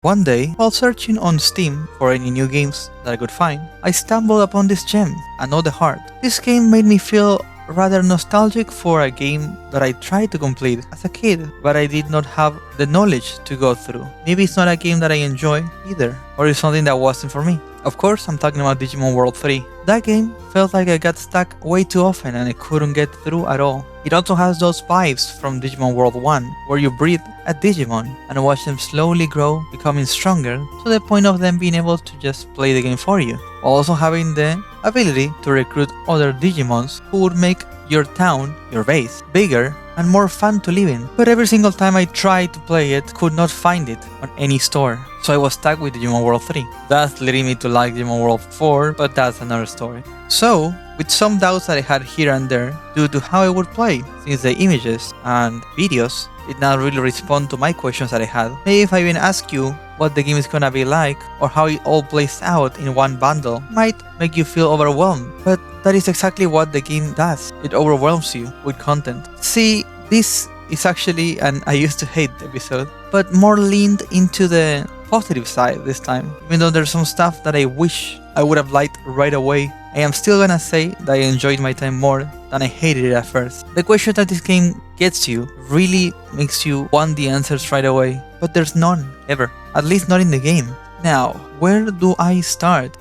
One day, while searching on Steam for any new games that I could find, I stumbled upon this gem, Anode. This game made me feel rather nostalgic for a game that I tried to complete as a kid, but I did not have the knowledge to go through. Maybe it's not a game that I enjoy either, or it's something that wasn't for me. Of course, I'm talking about Digimon World 3. That game felt like I got stuck way too often and I couldn't get through at all. It also has those vibes from Digimon World 1, where you breed a Digimon and watch them slowly grow, becoming stronger, to the point of them being able to just play the game for you, while also having the ability to recruit other Digimons who would make your town, your base, bigger and more fun to live in. But every single time I tried to play it, could not find it on any store, so I was stuck with Digimon World 3. That's leading me to like Digimon World 4, but that's another story. So, with some doubts that I had here and there due to how I would play, since the images and videos did not really respond to my questions that I had. Maybe if I even ask you what the game is gonna be like or how it all plays out in one bundle might make you feel overwhelmed, but that is exactly what the game does. It overwhelms you with content. See, this is actually an I used to hate episode, but more leaned into the positive side this time. Even though there's some stuff that I wish I would have liked right away, I am still gonna say that I enjoyed my time more than I hated it at first. The question that this game gets you really makes you want the answers right away, but there's none, ever. At least not in the game. Now, where do I start?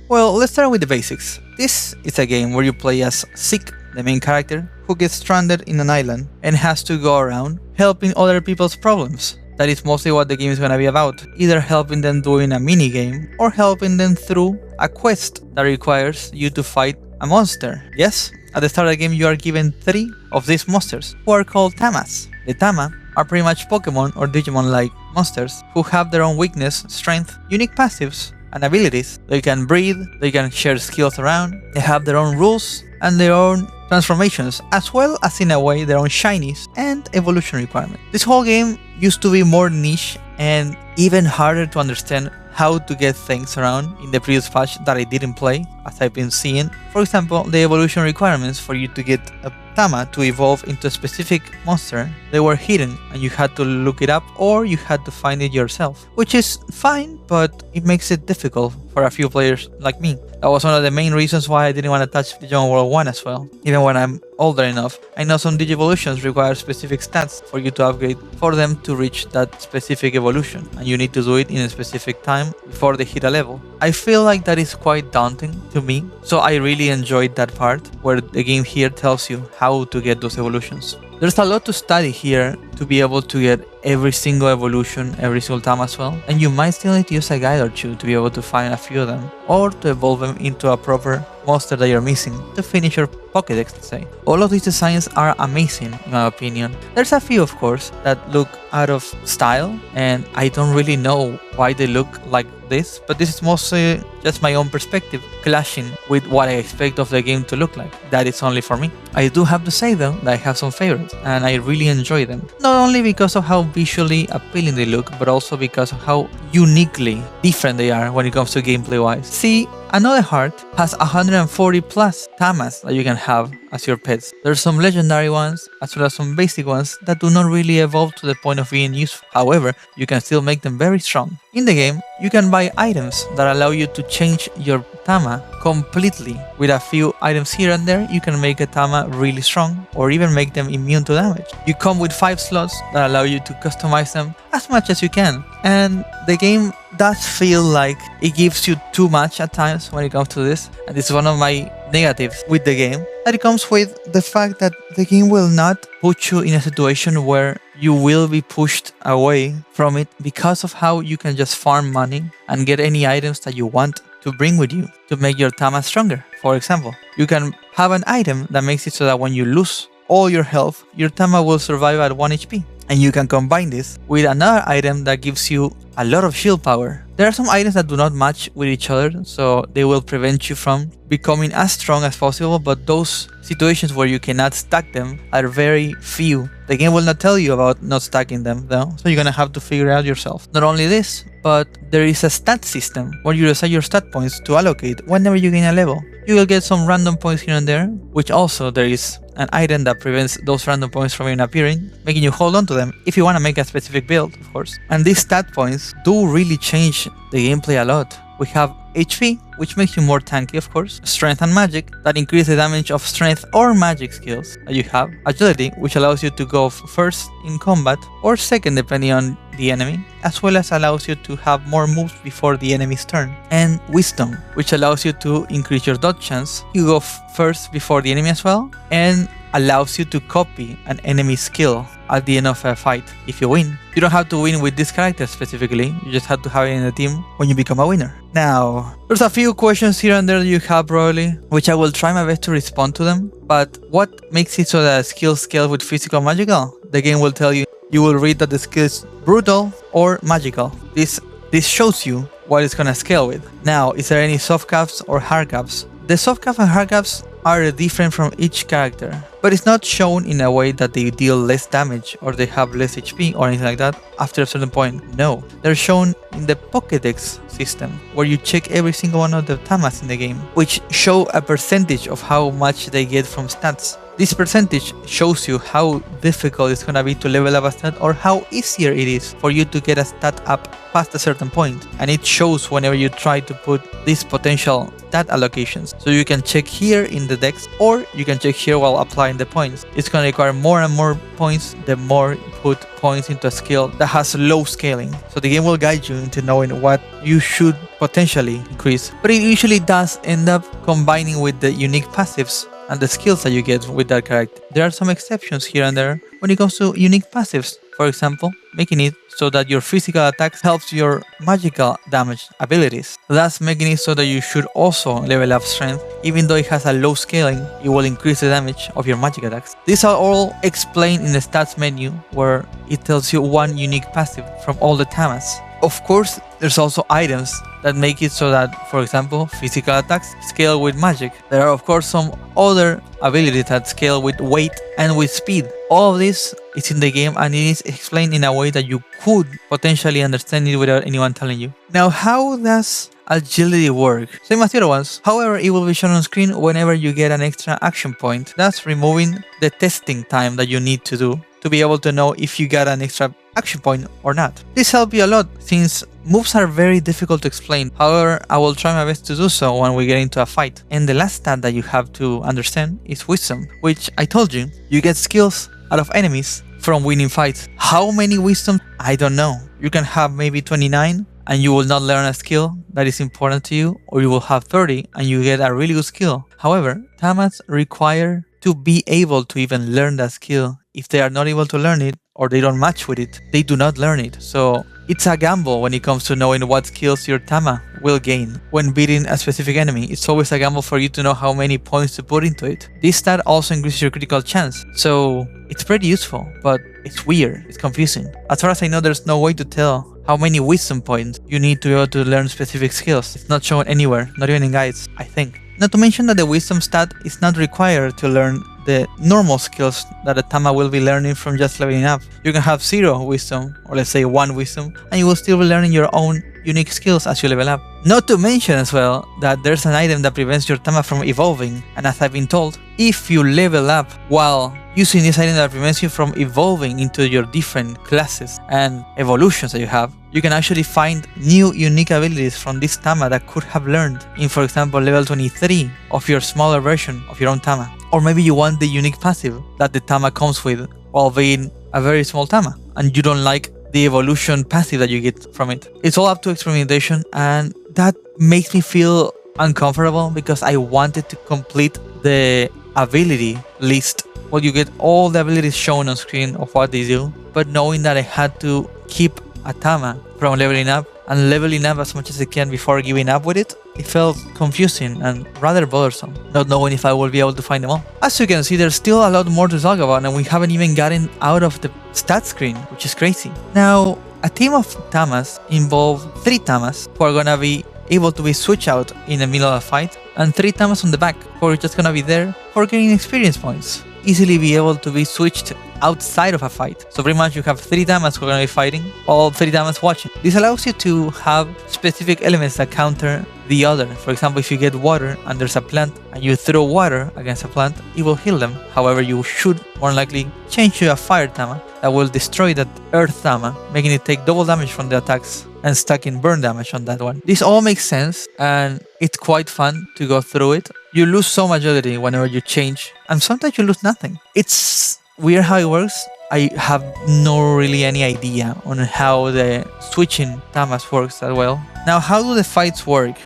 Well, let's start with the basics. This is a game where you play as Sick, the main character, who gets stranded in an island and has to go around helping other people's problems. That is mostly what the game is gonna be about, either helping them doing a mini game or helping them through a quest that requires you to fight a monster. Yes, at the start of the game you are given 3 of these monsters, who are called Tamas. The Tama are pretty much Pokemon or Digimon-like monsters who have their own weakness, strength, unique passives, and abilities. They can breathe, they can share skills around, they have their own rules and their own transformations, as well as in a way their own shinies and evolution requirements. This whole game used to be more niche and even harder to understand how to get things around in the previous patch that I didn't play, as I've been seeing. For example, the evolution requirements for you to get a Tama to evolve into a specific monster, they were hidden and you had to look it up or you had to find it yourself, which is fine, but it makes it difficult for a few players like me. That was one of the main reasons why I didn't want to touch Digimon World 1 as well. Even when I'm older enough, I know some Digivolutions require specific stats for you to upgrade for them to reach that specific evolution, and you need to do it in a specific time before they hit a level. I feel like that is quite daunting to me, so I really enjoyed that part where the game here tells you how to get those evolutions. There's a lot to study here to be able to get every single evolution, every single time as well, and you might still need to use a guide or two to be able to find a few of them, or to evolve them into a proper monster that you're missing to finish your Pokédex, let's say. All of these designs are amazing in my opinion. There's a few, of course, that look out of style, and I don't really know why they look like this, but this is mostly just my own perspective clashing with what I expect of the game to look like. That is only for me. I do have to say though that I have some favorites and I really enjoy them. Not only because of how visually appealing they look, but also because of how uniquely different they are when it comes to gameplay wise. See, Anode has 140 plus Tamas that you can have as your pets. There's some legendary ones as well as some basic ones that do not really evolve to the point of being useful. However, you can still make them very strong. In the game, you can buy items that allow you to change your Tama completely. With a few items here and there, you can make a Tama really strong or even make them immune to damage. You come with 5 slots that allow you to customize them as much as you can. And the game does feel like it gives you too much at times when it comes to this. And this is one of my negatives with the game. That it comes with the fact that the game will not put you in a situation where you will be pushed away from it because of how you can just farm money and get any items that you want to bring with you to make your Tama stronger. For example, you can have an item that makes it so that when you lose all your health, your Tama will survive at 1 HP. And you can combine this with another item that gives you a lot of shield power. There are some items that do not match with each other, so they will prevent you from becoming as strong as possible, but those situations where you cannot stack them are very few. The game will not tell you about not stacking them though, so you're gonna have to figure it out yourself. Not only this, but there is a stat system where you decide your stat points to allocate whenever you gain a level. You will get some random points here and there, which also there is an item that prevents those random points from even appearing, making you hold on to them if you want to make a specific build, of course. And these stat points do really change the gameplay a lot. We have HP, which makes you more tanky, of course. Strength and Magic, that increase the damage of strength or magic skills that you have. Agility, which allows you to go first in combat or second depending on the enemy, as well as allows you to have more moves before the enemy's turn. And Wisdom, which allows you to increase your dodge chance. You go first before the enemy as well, and allows you to copy an enemy skill at the end of a fight if you win. You don't have to win with this character specifically, you just have to have it in the team when you become a winner. Now, there's a few questions here and there that you have probably, which I will try my best to respond to them, but what makes it so that skills scale with physical magical? The game will tell you, you will read that the skill is brutal or magical. This shows you what it's gonna scale with. Now, is there any soft caps or hard caps? The soft cap and hard caps are different from each character, but it's not shown in a way that they deal less damage or they have less HP or anything like that after a certain point. No, they're shown in the Pokédex system, where you check every single one of the Tamas in the game, which show a percentage of how much they get from stats. This percentage shows you how difficult it's gonna be to level up a stat or how easier it is for you to get a stat up past a certain point. And it shows whenever you try to put these potential stat allocations. So you can check here in the dex, or you can check here while applying the points. It's gonna require more and more points the more you put points into a skill that has low scaling. So the game will guide you into knowing what you should potentially increase. But it usually does end up combining with the unique passives and the skills that you get with that character. There are some exceptions here and there when it comes to unique passives. For example, making it so that your physical attacks helps your magical damage abilities, thus making it so that you should also level up strength. Even though it has a low scaling, it will increase the damage of your magic attacks. These are all explained in the stats menu, where it tells you one unique passive from all the Tamas. Of course, there's also items that make it so that, for example, physical attacks scale with magic. There are of course some other abilities that scale with weight and with speed. All of this is in the game and it is explained in a way that you could potentially understand it without anyone telling you. Now, how does agility work? Same as the other ones. However, it will be shown on screen whenever you get an extra action point, thus removing the testing time that you need to do to be able to know if you got an extra action point or not. This helps you a lot since moves are very difficult to explain. However, I will try my best to do so when we get into a fight. And the last stat that you have to understand is Wisdom, which I told you, you get skills out of enemies from winning fights. How many Wisdom? I don't know. You can have maybe 29 and you will not learn a skill that is important to you, or you will have 30 and you get a really good skill. However, Tamas require to be able to even learn that skill. If they are not able to learn it, or they don't match with it, they do not learn it. So it's a gamble when it comes to knowing what skills your Tama will gain when beating a specific enemy. It's always a gamble for you to know how many points to put into it. This stat also increases your critical chance, so it's pretty useful, but it's weird, it's confusing. As far as I know, there's no way to tell how many Wisdom points you need to be able to learn specific skills. It's not shown anywhere, not even in guides, I think. Not to mention that the Wisdom stat is not required to learn the normal skills that a Tama will be learning from just leveling up. You can have 0 Wisdom, or let's say 1 Wisdom, and you will still be learning your own unique skills as you level up. Not to mention as well that there's an item that prevents your Tama from evolving, and as I've been told, if you level up while using this item that prevents you from evolving into your different classes and evolutions that you have, you can actually find new unique abilities from this Tama that could have learned in, for example, level 23 of your smaller version of your own Tama. Or maybe you want the unique passive that the Tama comes with while being a very small Tama, and you don't like the evolution passive that you get from it. It's all up to experimentation, and that makes me feel uncomfortable because I wanted to complete the ability list. Well, you get all the abilities shown on screen of what they do, but knowing that I had to keep a Tama from leveling up and leveling up as much as I can before giving up with it, it felt confusing and rather bothersome, not knowing if I will be able to find them all. As you can see, there's still a lot more to talk about, and we haven't even gotten out of the stat screen, which is crazy. Now, a team of Tamas involve 3 Tamas who are gonna be able to be switched out in the middle of a fight, and 3 Tamas on the back who are just gonna be there for getting experience points. easily be able to be switched outside of a fight. So pretty much you have 3 Tamas who are going to be fighting, all 3 Tamas watching. This allows you to have specific elements that counter the other. For example, if you get water and there's a plant and you throw water against a plant, it will heal them. However, you should more likely change to a fire Tama that will destroy that earth Tama, making it take double damage from the attacks and stuck in burn damage on that one. This all makes sense and it's quite fun to go through it. You lose so much agility whenever you change, and sometimes you lose nothing. It's weird how it works. I have no really any idea on how the switching Tamas works that well. Now, how do the fights work?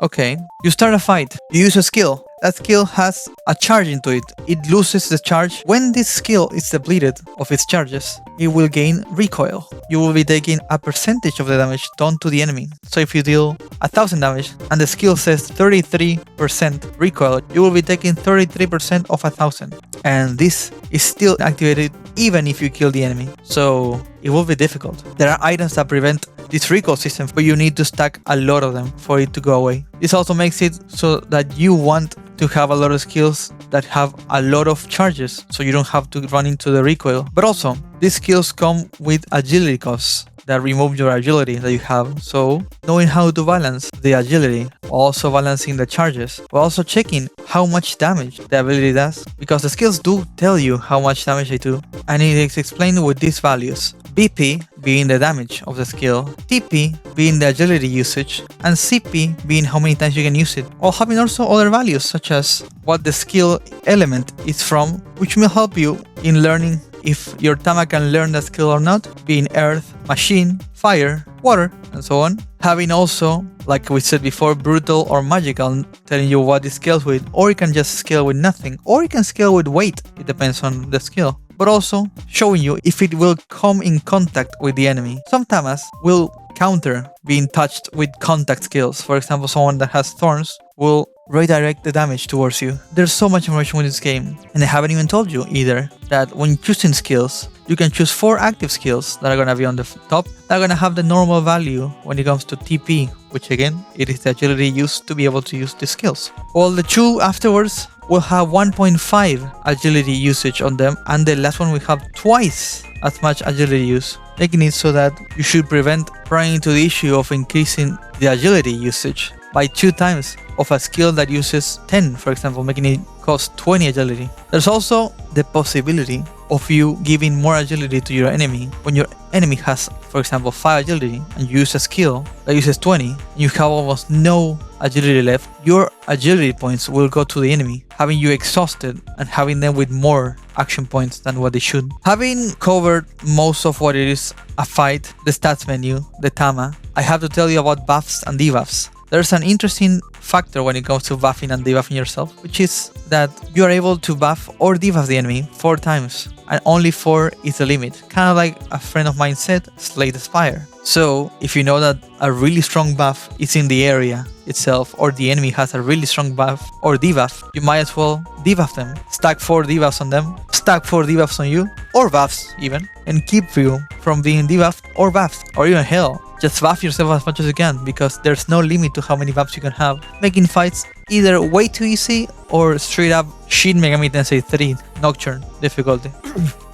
Okay, you start a fight, you use a skill. That skill has a charge into it. It loses the charge. When this skill is depleted of its charges, it will gain recoil. You will be taking a percentage of the damage done to the enemy. So if you deal 1000 damage and the skill says 33% recoil, you will be taking 33% of 1000. And this is still activated even if you kill the enemy. So it will be difficult. There are items that prevent this recoil system, but you need to stack a lot of them for it to go away. This also makes it so that you want to have a lot of skills that have a lot of charges, so you don't have to run into the recoil. But also, these skills come with agility costs that remove your agility that you have. So knowing how to balance the agility, also balancing the charges, but also checking how much damage the ability does, because the skills do tell you how much damage they do, and it is explained with these values. BP being the damage of the skill, TP being the agility usage, and CP being how many times you can use it, or having also other values such as what the skill element is from, which will help you in learning if your Tama can learn the skill or not, being earth, machine, fire, water, and so on. Having also, like we said before, brutal or magical, telling you what it scales with, or you can just scale with nothing, or you can scale with weight, it depends on the skill. But also showing you if it will come in contact with the enemy. Some Tamas will counter being touched with contact skills. For example, someone that has thorns will redirect the damage towards you. There's so much information with this game, and I haven't even told you either that when choosing skills, you can choose 4 active skills that are going to be on the top, that are going to have the normal value when it comes to TP, which again, it is the agility used to be able to use these skills. While the 2 afterwards will have 1.5 agility usage on them, and the last one will have twice as much agility use, making it so that you should prevent running into the issue of increasing the agility usage by 2 times of a skill that uses 10, for example, making it cost 20 agility. There's also the possibility of you giving more agility to your enemy. When your enemy has, for example, 5 agility and you use a skill that uses 20, and you have almost no agility left, your agility points will go to the enemy, having you exhausted and having them with more action points than what they should. Having covered most of what it is a fight, the stats menu, the Tama, I have to tell you about buffs and debuffs. There's an interesting factor when it comes to buffing and debuffing yourself, which is that you are able to buff or debuff the enemy 4 times, and only 4 is the limit. Kind of like a friend of mine said, slay the spire. So if you know that a really strong buff is in the area itself, or the enemy has a really strong buff or debuff, you might as well debuff them. Stack 4 debuffs on them, stack 4 debuffs on you, or buffs even, and keep you from being debuffed or buffed, or even hell, just buff yourself as much as you can, because there's no limit to how many buffs you can have, making fights either way too easy or straight up Shin Megami Tensei 3 Nocturne difficulty.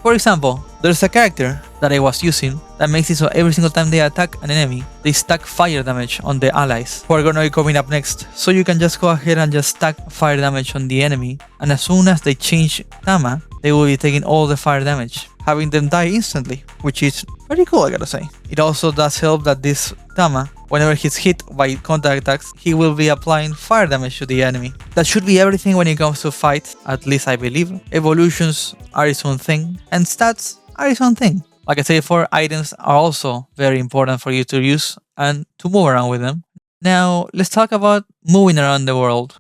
For example, there's a character that I was using that makes it so every single time they attack an enemy, they stack fire damage on the allies who are going to be coming up next. So you can just go ahead and just stack fire damage on the enemy, and as soon as they change Tama, they will be taking all the fire damage, having them die instantly, which is pretty cool, I gotta say. It also does help that this Tama, whenever he's hit by contact attacks, he will be applying fire damage to the enemy. That should be everything when it comes to fights, at least I believe. Evolutions are its own thing, and stats are its own thing. Like I said before, items are also very important for you to use and to move around with them. Now, let's talk about moving around the world.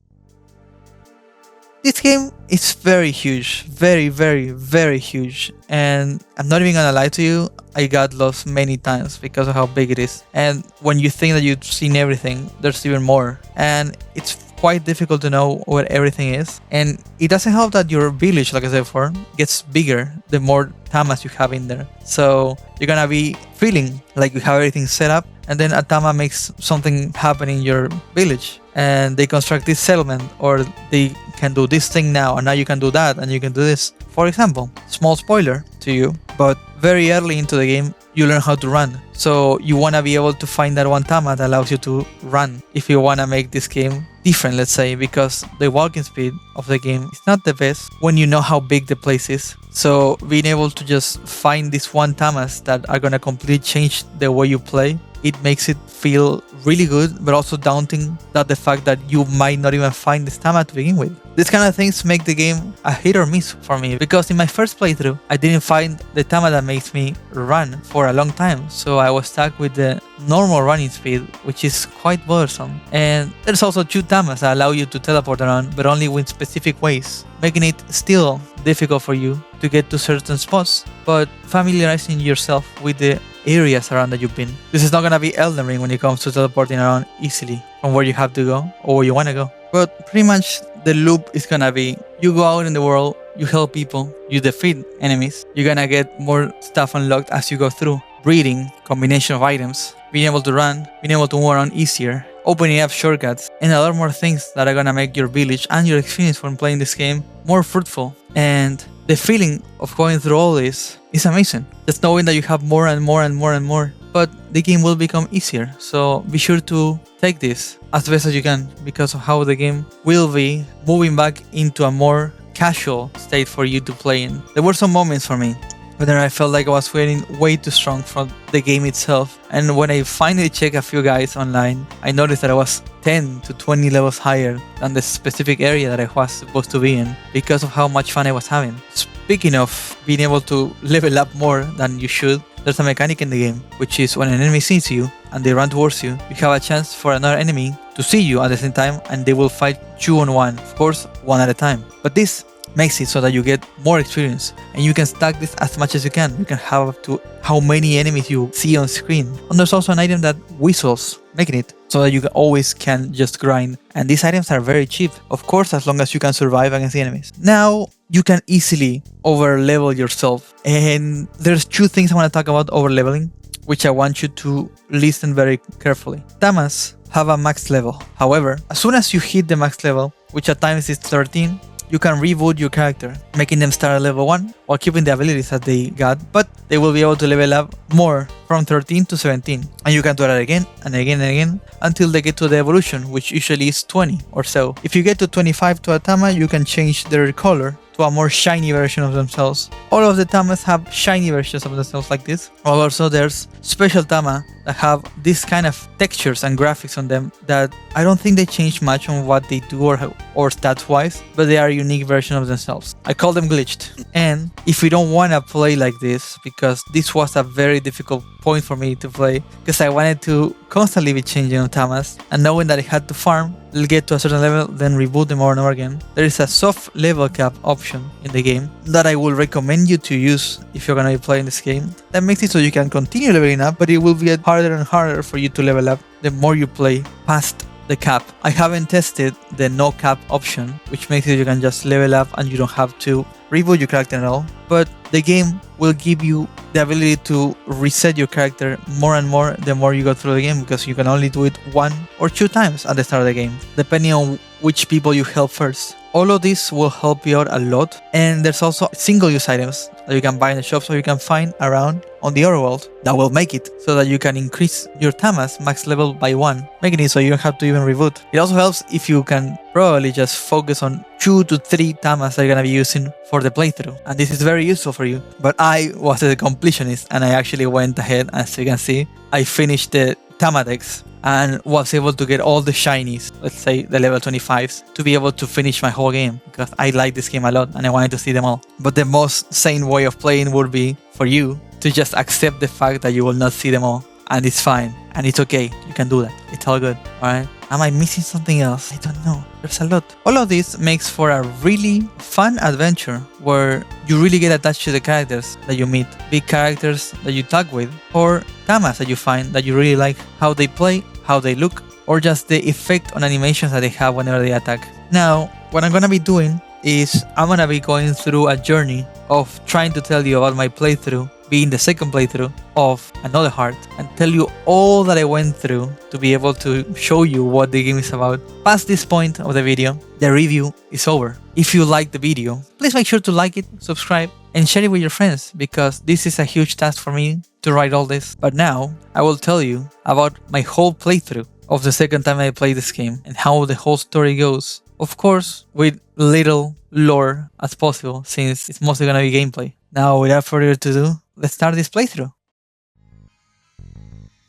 This game is very huge, very, very, very huge, and I'm not even gonna lie to you, I got lost many times because of how big it is. And when you think that you've seen everything, there's even more, and it's quite difficult to know where everything is. And it doesn't help that your village, like I said before, gets bigger the more Tamas you have in there. So you're gonna be feeling like you have everything set up, and then a Tama makes something happen in your village, and they construct this settlement, or they can do this thing now, and now you can do that, and you can do this. For example, small spoiler to you, but very early into the game, you learn how to run. So you want to be able to find that one Tama that allows you to run if you want to make this game different, let's say, because the walking speed of the game is not the best when you know how big the place is. So being able to just find these one Tamas that are going to completely change the way you play, it makes it feel really good, but also daunting that the fact that you might not even find this Tama to begin with. These kind of things make the game a hit or miss for me, because in my first playthrough, I didn't find the Tama that makes me run for a long time. So I was stuck with the normal running speed, which is quite bothersome. And there's also 2 Tamas that allow you to teleport around, but only with specific ways, making it still difficult for you to get to certain spots, but familiarizing yourself with the areas around that you've been. This is not gonna be Elden Ring when it comes to teleporting around easily from where you have to go or where you wanna go. But pretty much the loop is gonna be, you go out in the world, you help people, you defeat enemies, you're gonna get more stuff unlocked as you go through. Breeding, combination of items, being able to run, being able to move around easier, opening up shortcuts, and a lot more things that are gonna make your village and your experience from playing this game more fruitful. And the feeling of going through all this is amazing. Just knowing that you have more and more and more and more. But the game will become easier, so be sure to take this as best as you can, because of how the game will be moving back into a more casual state for you to play in. There were some moments for me but then I felt like I was feeling way too strong from the game itself. And when I finally checked a few guys online, I noticed that I was 10 to 20 levels higher than the specific area that I was supposed to be in because of how much fun I was having. Speaking of being able to level up more than you should, there's a mechanic in the game, which is when an enemy sees you and they run towards you, you have a chance for another enemy to see you at the same time and they will fight 2-on-1, of course, one at a time. But this makes it so that you get more experience and you can stack this as much as you can. You can have up to how many enemies you see on screen. And there's also an item that whistles, making it so that you always can just grind. And these items are very cheap, of course, as long as you can survive against the enemies. Now, you can easily over level yourself. And there's two things I want to talk about over leveling, which I want you to listen very carefully. Tamas have a max level. However, as soon as you hit the max level, which at times is 13, you can reboot your character, making them start at level 1 while keeping the abilities that they got, but they will be able to level up more from 13 to 17. And you can do that again and again and again until they get to the evolution, which usually is 20 or so. If you get to 25 to a Tama, you can change their color to a more shiny version of themselves. All of the Tamas have shiny versions of themselves like this. While also there's special Tama that have this kind of textures and graphics on them that I don't think they change much on what they do or stats wise, but they are a unique version of themselves. I call them glitched. And if we don't want to play like this, because this was a very difficult point for me to play, because I wanted to constantly be changing on Tamas and knowing that I had to farm, get to a certain level, then reboot them over and over again. There is a soft level cap option in the game that I will recommend you to use if you're gonna be playing this game. That makes it so you can continue leveling up, but it will get harder and harder for you to level up the more you play past the cap. I haven't tested the no cap option, which makes it you can just level up and you don't have to reboot your character at all. But the game will give you the ability to reset your character more and more the more you go through the game, because you can only do it 1 or 2 times at the start of the game, depending on which people you help first. All of this will help you out a lot. And there's also single-use items that you can buy in the shop, so you can find around on the other world that will make it so that you can increase your Tamas max level by 1, making it so you don't have to even reboot. It also helps if you can probably just focus on 2 to 3 Tamas that you're going to be using for the playthrough. And this is very useful for you. But I was a completionist and I actually went ahead, as you can see, I finished the Tama decks and was able to get all the shinies, let's say the level 25s, to be able to finish my whole game, because I like this game a lot and I wanted to see them all. But the most sane way of playing would be for you to just accept the fact that you will not see them all, and it's fine and it's okay. You can do that. It's all good. Alright? Am I missing something else? I don't know. There's a lot. All of this makes for a really fun adventure where you really get attached to the characters that you meet, big characters that you talk with, or Tamas that you find that you really like, how they play, how they look, or just the effect on animations that they have whenever they attack. Now, what I'm gonna be doing is I'm gonna be going through a journey of trying to tell you about my playthrough be in the second playthrough of Another Heart and tell you all that I went through to be able to show you what the game is about. Past this point of the video, the review is over. If you liked the video, please make sure to like it, subscribe, and share it with your friends, because this is a huge task for me to write all this. But now, I will tell you about my whole playthrough of the second time I played this game and how the whole story goes. Of course, with little lore as possible, since it's mostly gonna be gameplay. Now, without further ado, let's start this playthrough.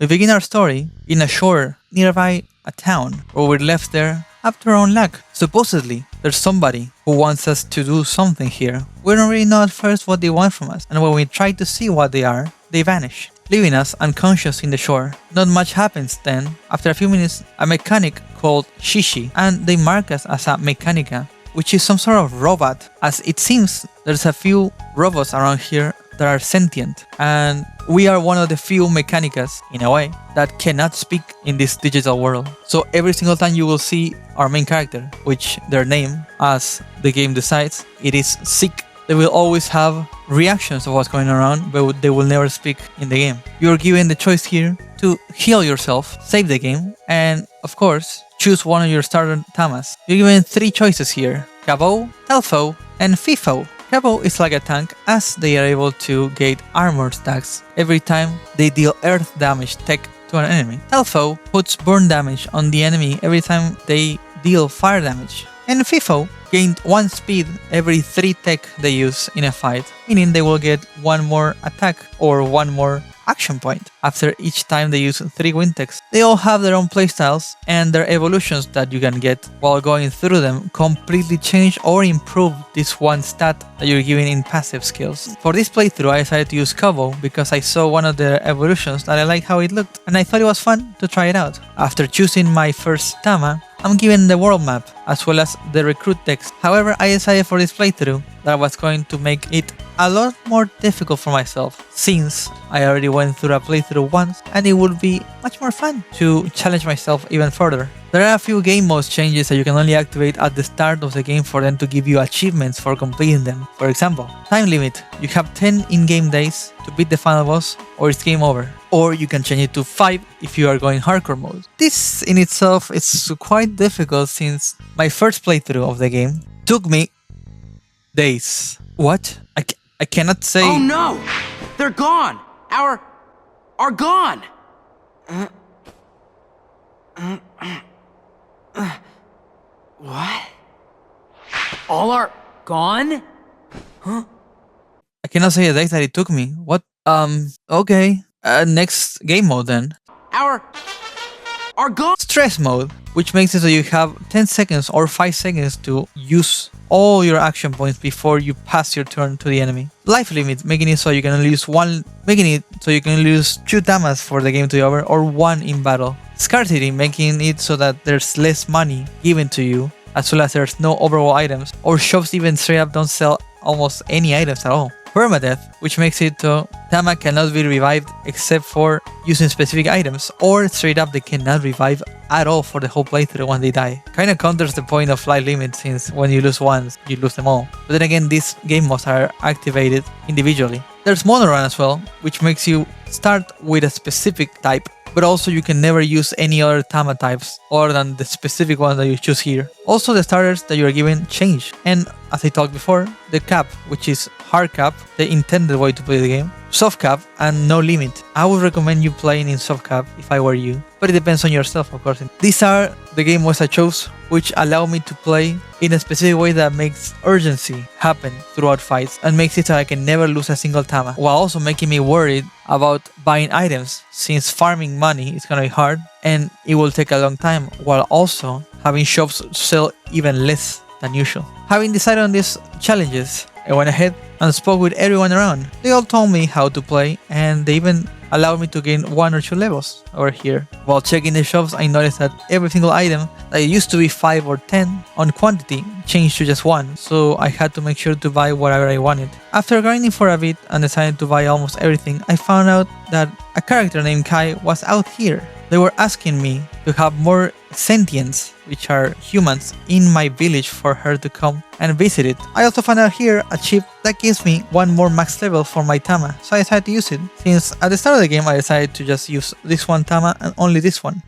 We begin our story in a shore nearby a town, where we're left there after our own luck. Supposedly, there's somebody who wants us to do something here. We don't really know at first what they want from us, and when we try to see what they are, they vanish, leaving us unconscious in the shore. Not much happens then. After a few minutes, a mechanic called Shishi, and they mark us as a mechanica, which is some sort of robot, as it seems there's a few robots around here that are sentient, and we are one of the few mechanicas, in a way, that cannot speak in this digital world. So every single time you will see our main character, which their name, as the game decides, it is Sick, they will always have reactions of what's going around, but they will never speak in the game. You're given the choice here to heal yourself, save the game, and of course, choose one of your starter Tamas. You're given 3 choices here: Kabo, Telfo, and Fifo. Kabo is like a tank, as they are able to gain armor stacks every time they deal earth damage tech to an enemy. Telfo puts burn damage on the enemy every time they deal fire damage. And Fifo gained 1 speed every 3 tech they use in a fight, meaning they will get 1 more attack or 1 more action point after each time they use 3 wind techs. They all have their own playstyles, and their evolutions that you can get while going through them completely change or improve this 1 stat that you're given in passive skills. For this playthrough, I decided to use Kabo because I saw one of their evolutions that I liked how it looked, and I thought it was fun to try it out. After choosing my first Tama, I'm given the world map as well as the recruit text. However, I decided for this playthrough that I was going to make it a lot more difficult for myself, since I already went through a playthrough once, and it would be much more fun to challenge myself even further. There are a few game modes changes that you can only activate at the start of the game for them to give you achievements for completing them. For example, time limit. You have 10 in-game days to beat the final boss or it's game over. Or you can change it to 5 if you are going hardcore mode. This in itself is quite difficult, since my first playthrough of the game took me days. What? I cannot say. Oh no! They're gone! Are gone! What? All are gone? Huh? I cannot say the days that it took me. What? Okay. Next game mode then. Are gone! Stress mode, which makes it so you have 10 seconds or 5 seconds to use all your action points before you pass your turn to the enemy. Life limit, making it so you can only use 2 Tamas for the game to be over, or 1 in battle. Scarcity, making it so that there's less money given to you, as well as there's no overall items, or shops even straight up don't sell almost any items at all. Permadeath, which makes it so Tama cannot be revived except for using specific items, or straight up they cannot revive at all for the whole playthrough when they die. Kinda counters the point of life limit, since when you lose once, you lose them all. But then again, these game modes are activated individually. There's Monorun as well, which makes you start with a specific type, but also you can never use any other Tama types other than the specific ones that you choose here. Also, the starters that you are given change, and as I talked before, the cap, which is hard cap, the intended way to play the game, soft cap, and no limit. I would recommend you playing in soft cap if I were you, but it depends on yourself, of course. These are the game modes I chose, which allow me to play in a specific way that makes urgency happen throughout fights and makes it so I can never lose a single Tama, while also making me worried about buying items, since farming money is gonna be hard and it will take a long time, while also having shops sell even less than usual. Having decided on these challenges, I went ahead and spoke with everyone around. They all told me how to play, and they even allowed me to gain 1 or 2 levels over here. While checking the shops, I noticed that every single item that used to be 5 or 10 on quantity changed to just 1, so I had to make sure to buy whatever I wanted. After grinding for a bit and deciding to buy almost everything, I found out that a character named Kai was out here. they were asking me to have more sentients, which are humans, in my village for her to come and visit it. I also found out here a chip that gives me one more max level for my Tama, so I decided to use it, since at the start of the game I decided to just use this one Tama and only this one.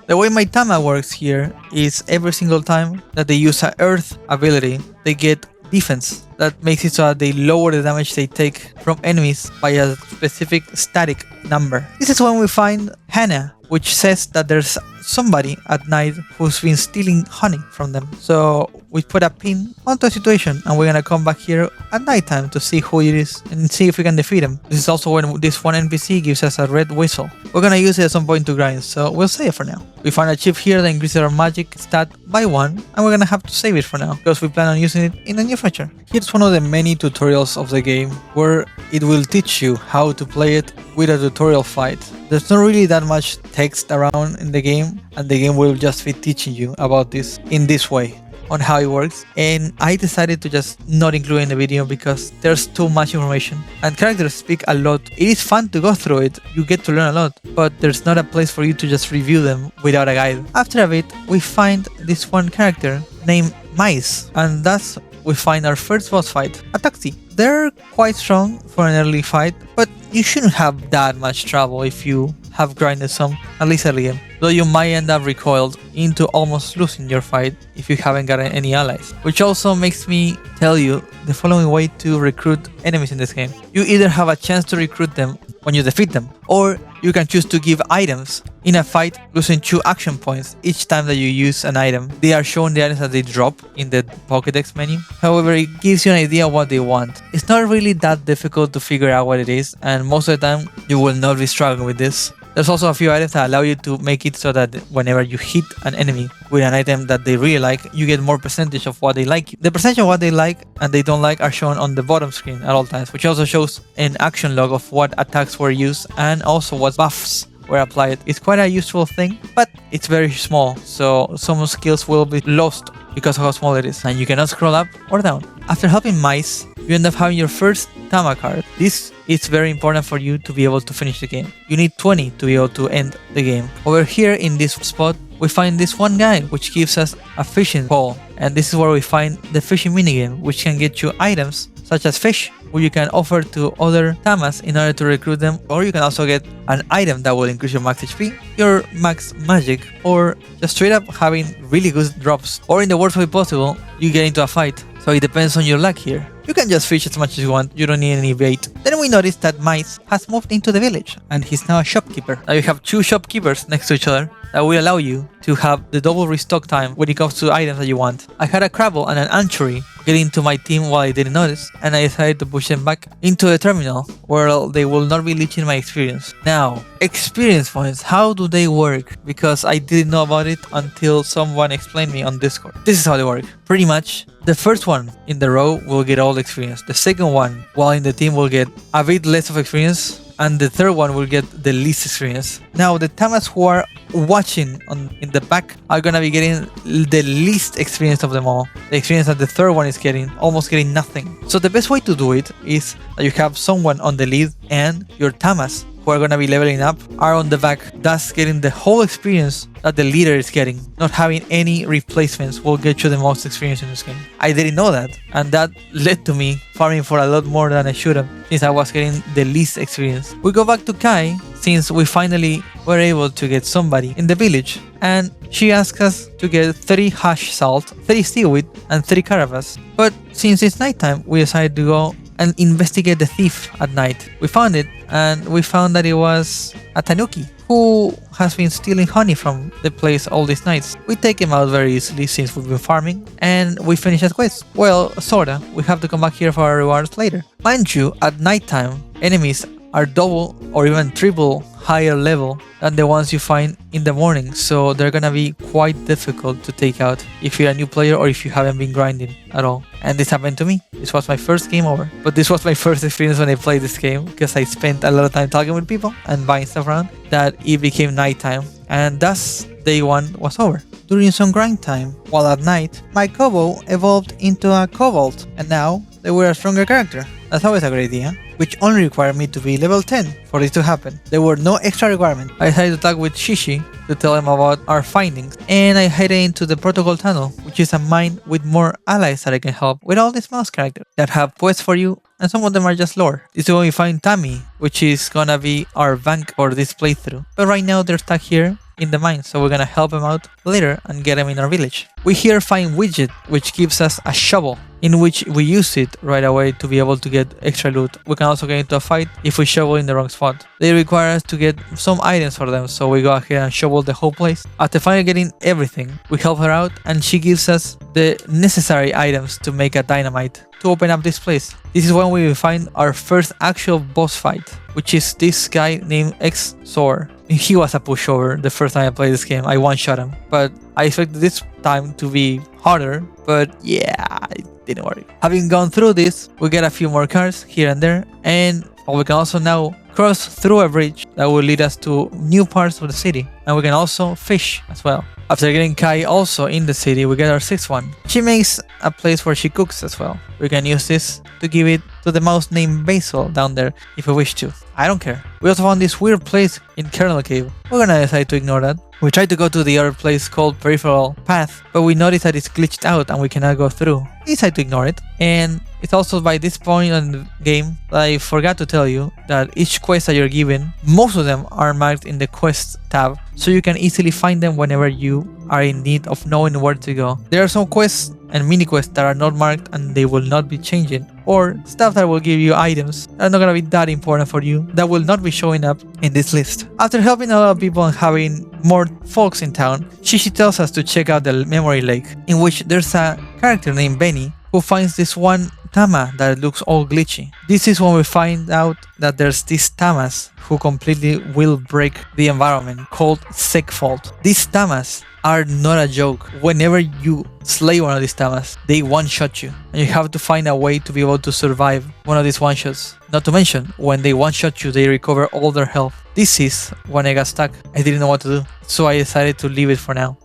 The way my Tama works here is every single time that they use an Earth ability, they get defense. That makes it so that they lower the damage they take from enemies by a specific static number. This is when we find Hannah, which says that there's somebody at night who's been stealing honey from them. So we put a pin onto a situation and we're gonna come back here at nighttime to see who it is and see if we can defeat him. This is also when this one NPC gives us a red whistle. We're gonna use it at some point to grind, so we'll save it for now. We found a chip here that increases our magic stat by 1, and we're gonna have to save it for now because we plan on using it in the near future. Here's one of the many tutorials of the game where it will teach you how to play it with a tutorial fight. There's not really that much text around in the game, and the game will just be teaching you about this in this way, on how it works, and I decided to just not include it in the video because there's too much information and characters speak a lot. It is fun to go through it, you get to learn a lot, but there's not a place for you to just review them without a guide. After a bit, we find this one character named Mice, and thus we find our first boss fight, a taxi. They're quite strong for an early fight, but you shouldn't have that much trouble if you have grinded some, at least early game. Though you might end up recoiled into almost losing your fight if you haven't gotten any allies. Which also makes me tell you the following way to recruit enemies in this game. You either have a chance to recruit them when you defeat them, or you can choose to give items in a fight, losing 2 action points each time that you use an item. They are shown the items that they drop in the Pokédex menu. However, it gives you an idea of what they want. It's not really that difficult to figure out what it is, and most of the time you will not be struggling with this. There's also a few items that allow you to make it so that whenever you hit an enemy with an item that they really like, you get more percentage of what they like. The percentage of what they like and they don't like are shown on the bottom screen at all times, which also shows an action log of what attacks were used and also what buffs were applied. It's quite a useful thing, but it's very small, so some skills will be lost because of how small it is, and you cannot scroll up or down. After helping Mice, you end up having your first Tama card. This is very important for you to be able to finish the game. You need 20 to be able to end the game. Over here in this spot, we find this one guy which gives us a fishing pole, and this is where we find the fishing minigame, which can get you items such as fish, which you can offer to other Tamas in order to recruit them, or you can also get an item that will increase your max HP, your max magic, or just straight up having really good drops. Or in the worst way possible, you get into a fight. So it depends on your luck here. You can just fish as much as you want, you don't need any bait. Then we noticed that Mice has moved into the village and he's now a shopkeeper. Now you have 2 shopkeepers next to each other that will allow you to have the double restock time when it comes to items that you want. I had a Crabble and an Anchory get into my team while I didn't notice, and I decided to push them back into the terminal where they will not be leeching my experience. Now, experience points, how do they work? Because I didn't know about it until someone explained me on Discord. This is how they work. Pretty much, the first one in the row will get all the experience. The second one, while in the team, will get a bit less of experience, and the third one will get the least experience. Now, the Tamas who are watching in the back are gonna be getting the least experience of them all. The experience that the third one is getting, almost getting nothing. So the best way to do it is that you have someone on the lead and your Tamas who are gonna be leveling up are on the back, thus getting the whole experience that the leader is getting. Not having any replacements will get you the most experience in this game. I didn't know that, and that led to me farming for a lot more than I should have, since I was getting the least experience. We go back to Kai, since we finally were able to get somebody in the village, and she asked us to get 3 hash salt, 3 seaweed, and 3 caravas. But since it's nighttime, we decided to go and investigate the thief at night. We found it, and we found that it was a tanuki who has been stealing honey from the place all these nights. We take him out very easily since we've been farming, and we finish that quest. Well, sorta. We have to come back here for our rewards later. Mind you, at nighttime, enemies are double or even triple higher level than the ones you find in the morning, so they're gonna be quite difficult to take out if you're a new player or if you haven't been grinding at all. And this happened to me. This was my first game over, but this was my first experience when I played this game, because I spent a lot of time talking with people and buying stuff around, that it became nighttime, and thus day 1 was over. During some grind time, while at night, my Kobo evolved into a Cobalt, and now they were a stronger character. That's always a great idea, which only required me to be level 10 for this to happen. There were no extra requirements. I decided to talk with Shishi to tell him about our findings, and I headed into the protocol tunnel, which is a mine with more allies that I can help with all these mouse characters that have quests for you, and some of them are just lore. This is when we find Tammy, which is gonna be our bank for this playthrough. But right now they're stuck here in the mine, so we're gonna help them out later and get them in our village. We here find Widget, which gives us a shovel, in which we use it right away to be able to get extra loot. We can also get into a fight if we shovel in the wrong spot. They require us to get some items for them, so we go ahead and shovel the whole place. After finally getting everything, we help her out and she gives us the necessary items to make a dynamite to open up this place. This is when we find our first actual boss fight, which is this guy named X-Sor. He was a pushover the first time I played this game. I one-shot him, but I expected this time to be harder, but yeah, it didn't work. Having gone through this, we get a few more cars here and there, and we can also now cross through a bridge that will lead us to new parts of the city, and we can also fish as well. After getting Kai also in the city, we get our sixth one. She makes a place where she cooks as well. We can use this to give it to the mouse named Basil down there if we wish to. I don't care. We also found this weird place in Kernel Cave. We're gonna decide to ignore that. We tried to go to the other place called Peripheral Path, but we noticed that it's glitched out and we cannot go through. We decided to ignore it. And it's also by this point in the game that I forgot to tell you that each quest that you're given, most of them are marked in the quest tab, so you can easily find them whenever you are in need of knowing where to go. There are some quests and mini quests that are not marked and they will not be changing, or stuff that will give you items that are not gonna be that important for you that will not be showing up in this list. After helping a lot of people and having more folks in town, Shishi tells us to check out the memory lake, in which there's a character named Benny who finds this one Tama that looks all glitchy. This is when we find out that there's these Tamas who completely will break the environment, called Sec Fault. These Tamas are not a joke. Whenever you slay one of these Tamas, they one-shot you, and you have to find a way to be able to survive one of these one-shots. Not to mention, when they one-shot you, they recover all their health. This is when I got stuck. I didn't know what to do, so I decided to leave it for now.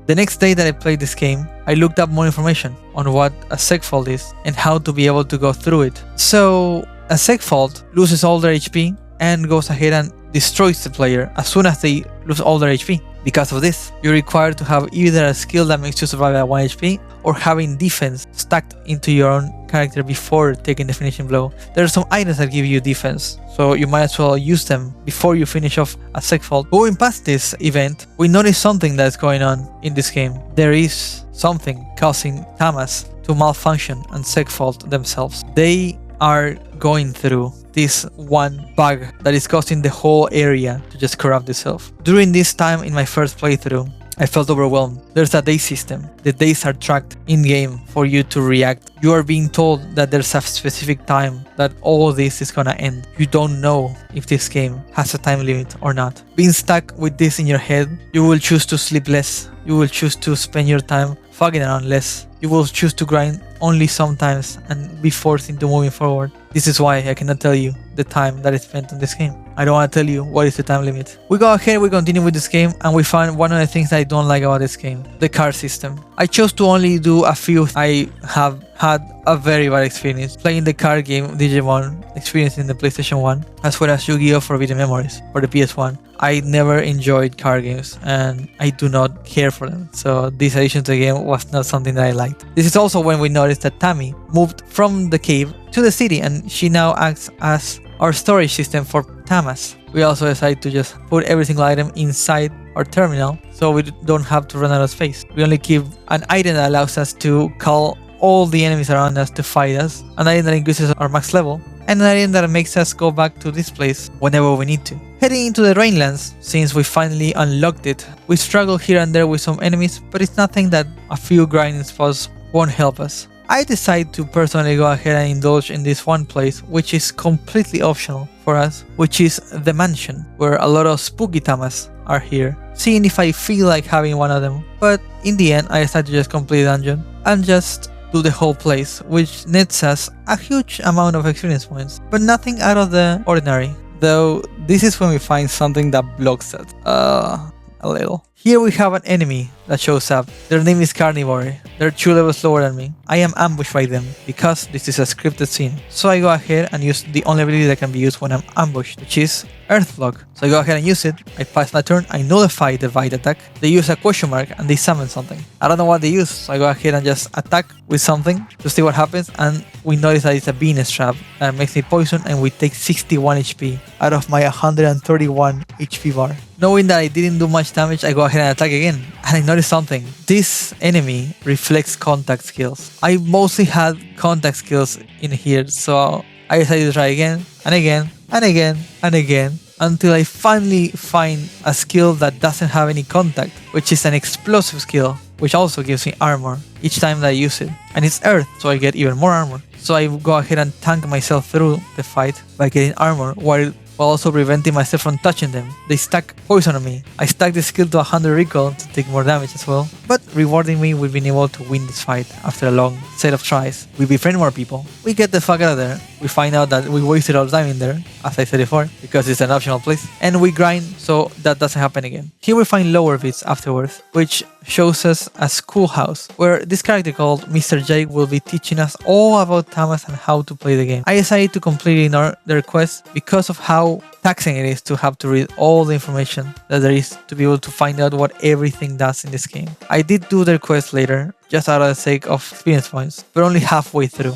The next day that I played this game, I looked up more information on what a Sec Fault is and how to be able to go through it. So, a Sec Fault loses all their HP and goes ahead and destroys the player as soon as they lose all their HP. Because of this, you're required to have either a skill that makes you survive at 1 HP or having defense stacked into your own character before taking the finishing blow. There are some items that give you defense, so you might as well use them before you finish off a Sec Fault. Going past this event, we noticed something that's going on in this game. There is something causing Tamas to malfunction and Sec Fault themselves. They are going through this one bug that is causing the whole area to just corrupt itself. During this time in my first playthrough, I felt overwhelmed. There's a day system. The days are tracked in-game for you to react. You are being told that there's a specific time that all this is gonna end. You don't know if this game has a time limit or not. Being stuck with this in your head, you will choose to sleep less. You will choose to spend your time fucking around less. You will choose to grind only sometimes and be forced into moving forward. This is why I cannot tell you the time that I spent on this game. I don't want to tell you what is the time limit. We go ahead, we continue with this game, and we find one of the things I don't like about this game, the card system. I chose to only do a few. I have had a very bad experience playing the card game Digimon experience in the PlayStation 1, as well as Yu-Gi-Oh! Forbidden Memories for the PS1. I never enjoyed card games, and I do not care for them, so this addition to the game was not something that I liked. This is also when we noticed that Tammy moved from the cave to the city, and she now acts as our storage system for Tamas. We also decided to just put every single item inside our terminal, so we don't have to run out of space. We only keep an item that allows us to call all the enemies around us to fight us, an item that increases our max level, and an item that makes us go back to this place whenever we need to. Heading into the Rainlands, since we finally unlocked it, we struggle here and there with some enemies, but it's nothing that a few grinding spots won't help us. I decided to personally go ahead and indulge in this one place, which is completely optional for us, which is the mansion, where a lot of spooky Tamas are here, seeing if I feel like having one of them. But in the end, I decided to just complete the dungeon and just do the whole place, which nets us a huge amount of experience points, but nothing out of the ordinary. Though this is when we find something that blocks that. a little. Here we have an enemy that shows up. Their name is Carnivore. They're 2 levels lower than me. I am ambushed by them because this is a scripted scene. So I go ahead and use the only ability that can be used when I'm ambushed, which is Earth Block. So I go ahead and use it. I pass my turn. I nullify the Vite attack. They use a question mark and they summon something. I don't know what they use. So I go ahead and just attack with something to see what happens. And we notice that it's a Venus trap that makes me poison, and we take 61 HP out of my 131 HP bar. Knowing that I didn't do much damage, I go ahead and attack again. And I noticed something. This enemy reflects contact skills. I mostly had contact skills in here, so I decided to try again, and again, and again, and again, until I finally find a skill that doesn't have any contact, which is an explosive skill, which also gives me armor each time that I use it. And it's Earth, so I get even more armor. So I go ahead and tank myself through the fight by getting armor while also preventing myself from touching them. They stack poison on me. I stack the skill to 100 recall to take more damage as well, but rewarding me with being able to win this fight after a long set of tries. We befriend more people. We get the fuck out of there. We find out that we wasted our time in there, as I said before, because it's an optional place. And we grind so that doesn't happen again. Here we find lower bits afterwards, which shows us a schoolhouse where this character called Mr. Jake will be teaching us all about Tamas and how to play the game. I decided to completely ignore the request because of how taxing it is to have to read all the information that there is to be able to find out what everything does in this game. I did do the request later, just out of the sake of experience points, but only halfway through.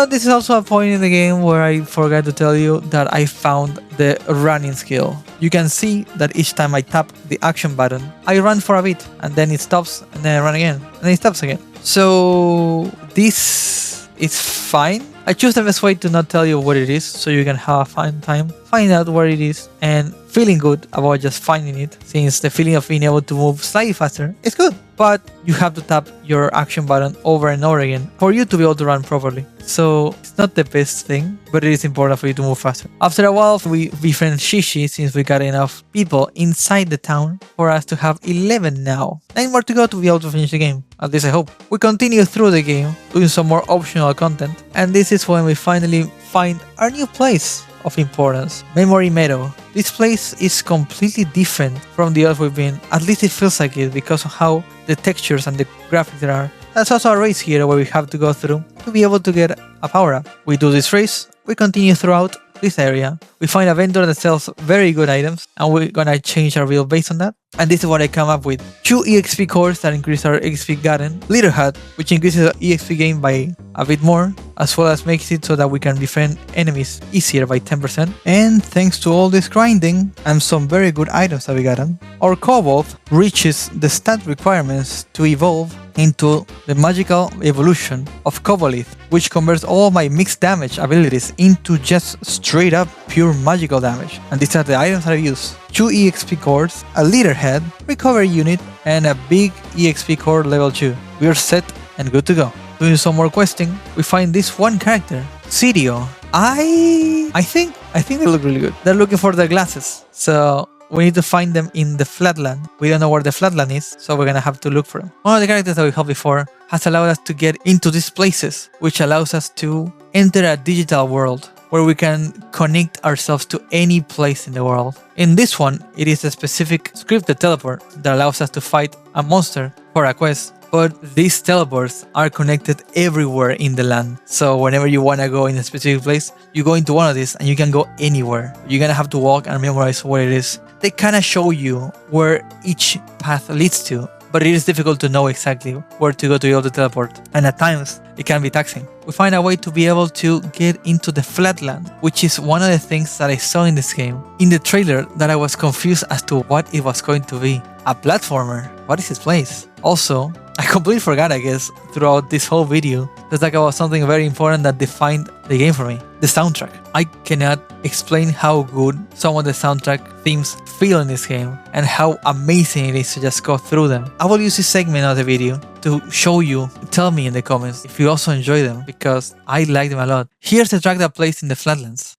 This is also a point in the game where I forgot to tell you that I found the running skill. You can see that each time I tap the action button, I run for a bit, and then it stops, and then I run again, and then it stops again. So this is fine. I choose the best way to not tell you what it is, so you can have a fun time, find out what it is, and feeling good about just finding it, since the feeling of being able to move slightly faster is good. But you have to tap your action button over and over again for you to be able to run properly. So it's not the best thing, but it is important for you to move faster. After a while, we befriend Shishi, since we got enough people inside the town for us to have 11 now. 9 more to go to be able to finish the game. At least I hope. We continue through the game, doing some more optional content, and this is when we finally find our new place of importance, Memory Meadow. This place is completely different from the others we've been. At least it feels like it because of how the textures and the graphics there are. There's also a race here where we have to go through to be able to get a power-up. We do this race, we continue throughout this area. We find a vendor that sells very good items, and we're gonna change our build based on that. And this is what I come up with. 2 EXP cores that increase our EXP gotten, Leader Hat, which increases our EXP gain by a bit more, as well as makes it so that we can befriend enemies easier by 10%. And thanks to all this grinding and some very good items that we gotten, our Kobold reaches the stat requirements to evolve into the magical evolution of Kobolith, which converts all my mixed damage abilities into just straight up pure magical damage. And these are the items that I use. 2 EXP cores, a leader head, recovery unit, and a big EXP core level 2. We are set and good to go. Doing some more questing, we find this one character, Sirio. I think they look really good. They're looking for their glasses, so we need to find them in the flatland. We don't know where the flatland is, so we're gonna have to look for them. One of the characters that we helped before has allowed us to get into these places, which allows us to enter a digital world where we can connect ourselves to any place in the world. In this one, it is a specific scripted teleport that allows us to fight a monster for a quest. But these teleports are connected everywhere in the land. So whenever you want to go in a specific place, you go into one of these and you can go anywhere. You're going to have to walk and memorize where it is. They kind of show you where each path leads to, but it is difficult to know exactly where to go to be able to teleport. And at times, it can be taxing. We find a way to be able to get into the flatland, which is one of the things that I saw in this game. In the trailer, that I was confused as to what it was going to be. A platformer? What is its place? Also, I completely forgot, I guess, throughout this whole video, to talk about something very important that defined the game for me. The soundtrack. I cannot explain how good some of the soundtrack themes feel in this game and how amazing it is to just go through them. I will use this segment of the video to show you. Tell me in the comments if you also enjoy them, because I like them a lot. Here's the track that plays in the Flatlands.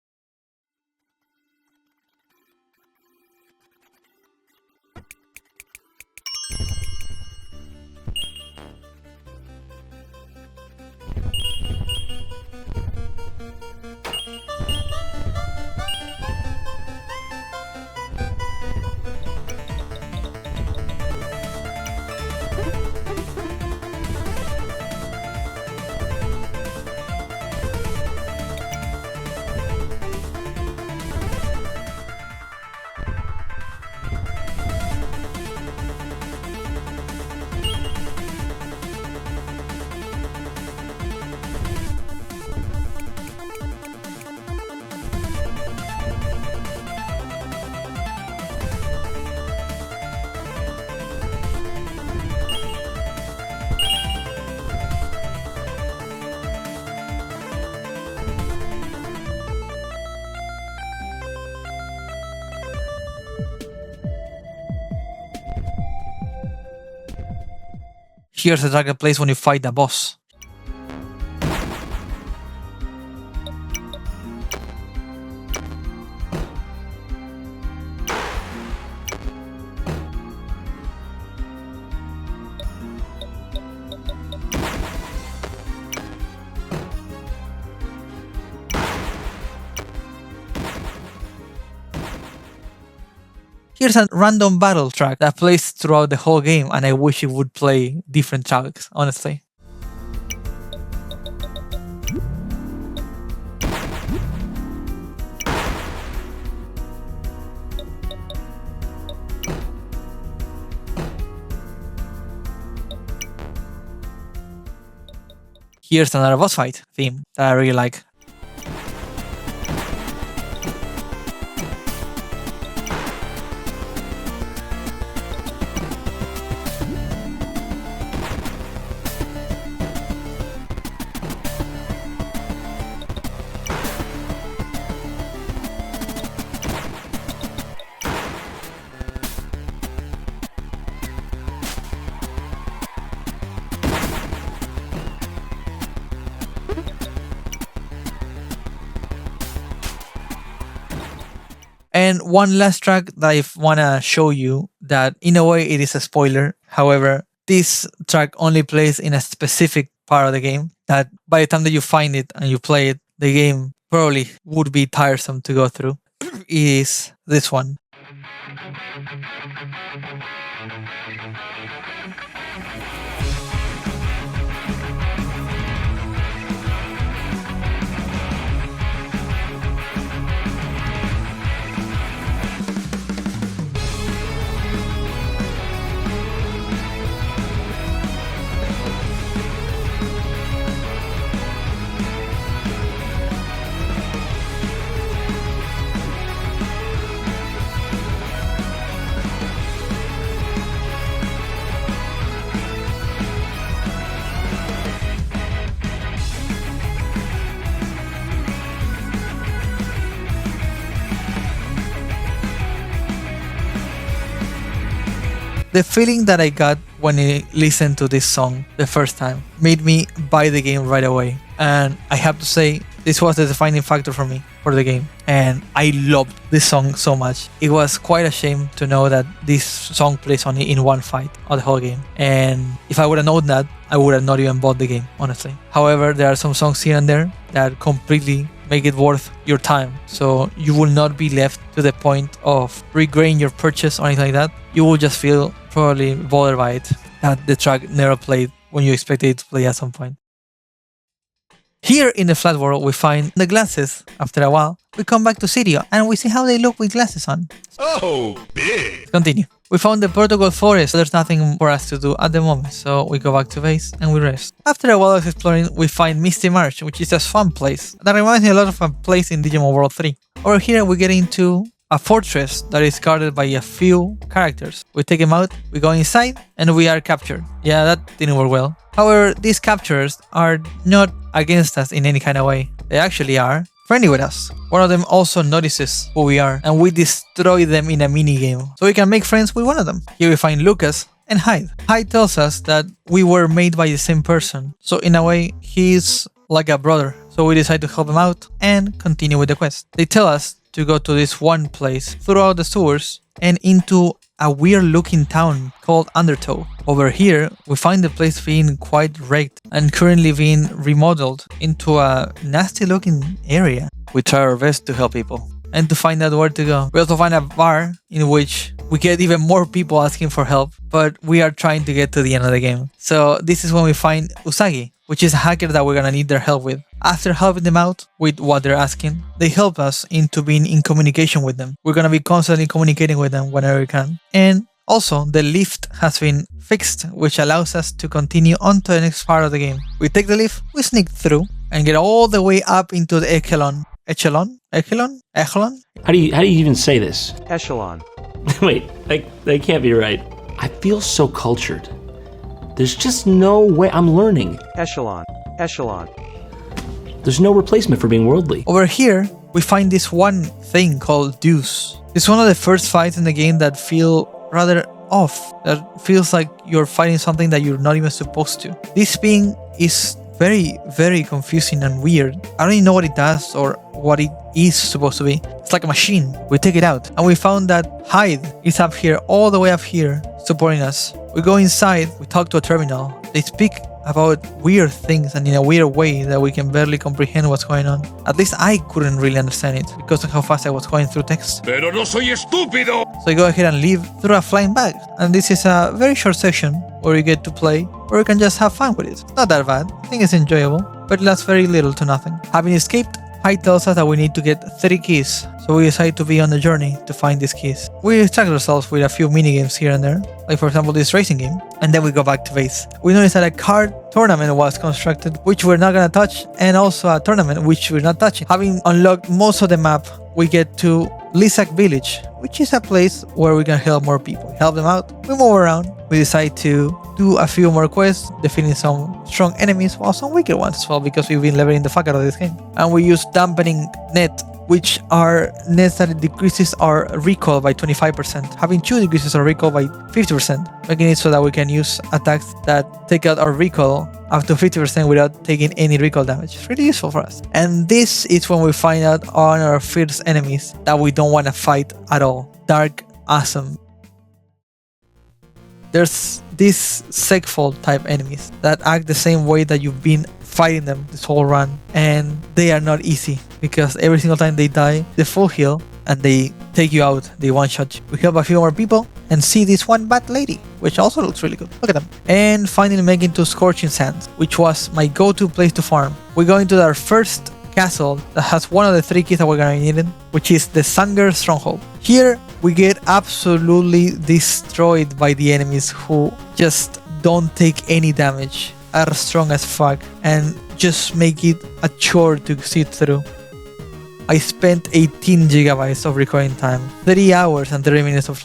Here's the track that plays when you fight the boss. Here's a random battle track that plays throughout the whole game, and I wish it would play different tracks, honestly. Here's another boss fight theme that I really like. And one last track that I want to show you that in a way it is a spoiler. However, this track only plays in a specific part of the game that by the time that you find it and you play it, the game probably would be tiresome to go through. Is this one. The feeling that I got when I listened to this song the first time made me buy the game right away. And I have to say, this was the defining factor for me for the game. And I loved this song so much. It was quite a shame to know that this song plays only in one fight of the whole game. And if I would have known that, I would have not even bought the game, honestly. However, there are some songs here and there that completely make it worth your time. So you will not be left to the point of regretting your purchase or anything like that. You will just feel probably bothered by it that the track never played when you expected it to play at some point. Here in the flat world, we find the glasses. After a while, we come back to Sirio and we see how they look with glasses on. Oh, big! Let's continue. We found the protocol forest, so there's nothing for us to do at the moment, so we go back to base and we rest. After a while of exploring, we find Misty Marsh, which is a fun place. That reminds me a lot of a place in Digimon World 3. Over here, we get into a fortress that is guarded by a few characters. We take them out, we go inside, and we are captured. Yeah, that didn't work well. However, these captures are not against us in any kind of way. They actually are friendly with us. One of them also notices who we are, and we destroy them in a mini game, so we can make friends with one of them. Here we find Lucas and Hyde. Hyde tells us that we were made by the same person, so in a way, he's like a brother. So we decide to help him out and continue with the quest. They tell us to go to this one place throughout the sewers and into a weird looking town called Undertow. Over here, we find the place being quite wrecked and currently being remodeled into a nasty looking area. We try our best to help people and to find out where to go. We also find a bar in which we get even more people asking for help, but we are trying to get to the end of the game. So this is when we find Usagi, which is a hacker that we're gonna need their help with. After helping them out with what they're asking, they help us into being in communication with them. We're gonna be constantly communicating with them whenever we can. And also, the lift has been fixed, which allows us to continue on to the next part of the game. We take the lift, we sneak through, and get all the way up into the echelon. Echelon? Echelon? Echelon? How do you even say this? Echelon. Wait, that can't be right. I feel so cultured. There's just no way I'm learning. Echelon. Echelon. There's no replacement for being worldly. Over here, we find this one thing called Deuce. It's one of the first fights in the game that feel rather off, that feels like you're fighting something that you're not even supposed to. This ping is very, very confusing and weird. I don't even know what it does or what it is supposed to be. It's like a machine. We take it out and we found that Hyde is up here, all the way up here, supporting us. We go inside, we talk to a terminal. They speak about weird things and in a weird way that we can barely comprehend what's going on. At least I couldn't really understand it because of how fast I was going through text. Pero no soy estúpido. So I go ahead and leave through a flying bag. And this is a very short session where you get to play, or you can just have fun with it. It's not that bad. I think it's enjoyable, but it lasts very little to nothing. Having escaped, Hyde tells us that we need to get 30 keys, so we decide to be on the journey to find these keys. We distract ourselves with a few minigames here and there, like for example this racing game, and then we go back to base. We notice that a card tournament was constructed, which we're not gonna touch, and also a tournament which we're not touching. Having unlocked most of the map, we get to Lisak Village, which is a place where we can help more people. We help them out, we move around, we decide to do a few more quests, defeating some strong enemies, while some weaker ones as well, because we've been leveling the fuck out of this game. And we use dampening net, which are nets that decreases our recoil by 25%, having 2 decreases our recoil by 50%, making it so that we can use attacks that take out our recoil up to 50% without taking any recoil damage. It's really useful for us. And this is when we find out on our first enemies that we don't want to fight at all. Dark Awesome. There's these segfold type enemies that act the same way that you've been fighting them this whole run, and they are not easy because every single time they die, they full heal and they take you out, they one-shot you. We help a few more people and see this one bat lady, which also looks really good. Look at them. And finally make it to Scorching Sands, which was my go-to place to farm. We go into our first castle that has one of the 3 keys that we're gonna need in, which is the Sanger Stronghold. Here we get absolutely destroyed by the enemies who just don't take any damage, are strong as fuck, and just make it a chore to sit through. I spent 18 gigabytes of recording time, 30 hours and 30 minutes of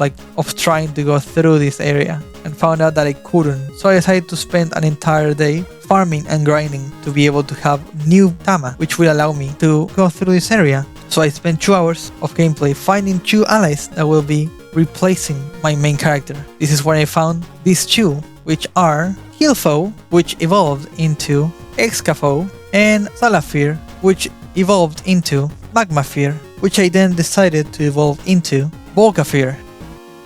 trying to go through this area, and found out that I couldn't. So I decided to spend an entire day farming and grinding to be able to have new Tama, which will allow me to go through this area. So I spent 2 hours of gameplay finding 2 allies that will be replacing my main character. This is where I found these 2, which are Healfoe, which evolved into Excafo, and Salafir, which evolved into Magmafir, which I then decided to evolve into Volcafir.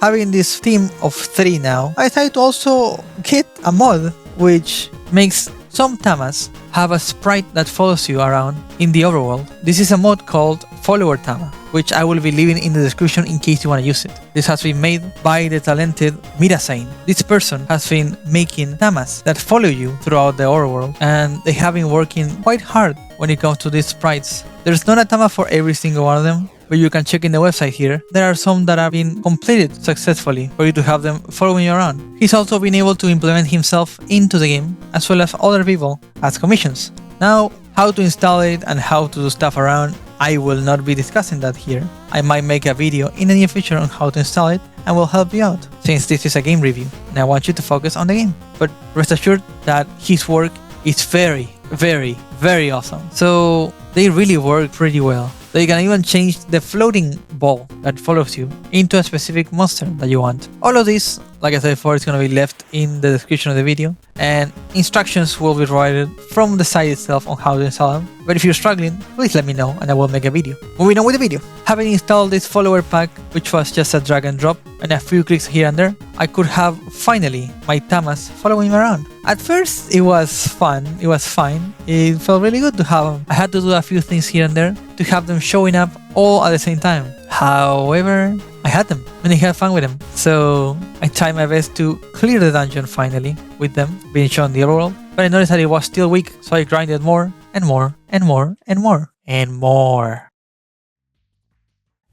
Having this team of 3 now, I decided to also get a mod which makes some Tamas have a sprite that follows you around in the overworld. This is a mod called Follower Tama, which I will be leaving in the description in case you want to use it. This has been made by the talented Mirasain. This person has been making Tamas that follow you throughout the overworld, and they have been working quite hard when it comes to these sprites. There's not a Tama for every single one of them, but you can check in the website here. There are some that have been completed successfully for you to have them following you around. He's also been able to implement himself into the game, as well as other people as commissions. Now, how to install it and how to do stuff around, I will not be discussing that here. I might make a video in the near future on how to install it and will help you out, since this is a game review and I want you to focus on the game. But rest assured that his work is very, very, very awesome. So they really work pretty well. So you can even change the floating ball that follows you into a specific monster that you want. All of this, like I said before, is going to be left in the description of the video, and instructions will be provided from the site itself on how to install them. But if you're struggling, please let me know and I will make a video. Moving on with the video. Having installed this follower pack, which was just a drag and drop and a few clicks here and there, I could have finally my Tamas following me around. At first it was fun, it was fine, it felt really good to have them. I had to do a few things here and there to have them showing up all at the same time. However, I had them and I had fun with them. So I tried my best to clear the dungeon finally with them being shown in the overworld, but I noticed that it was still weak, so I grinded more and more and more and more and more.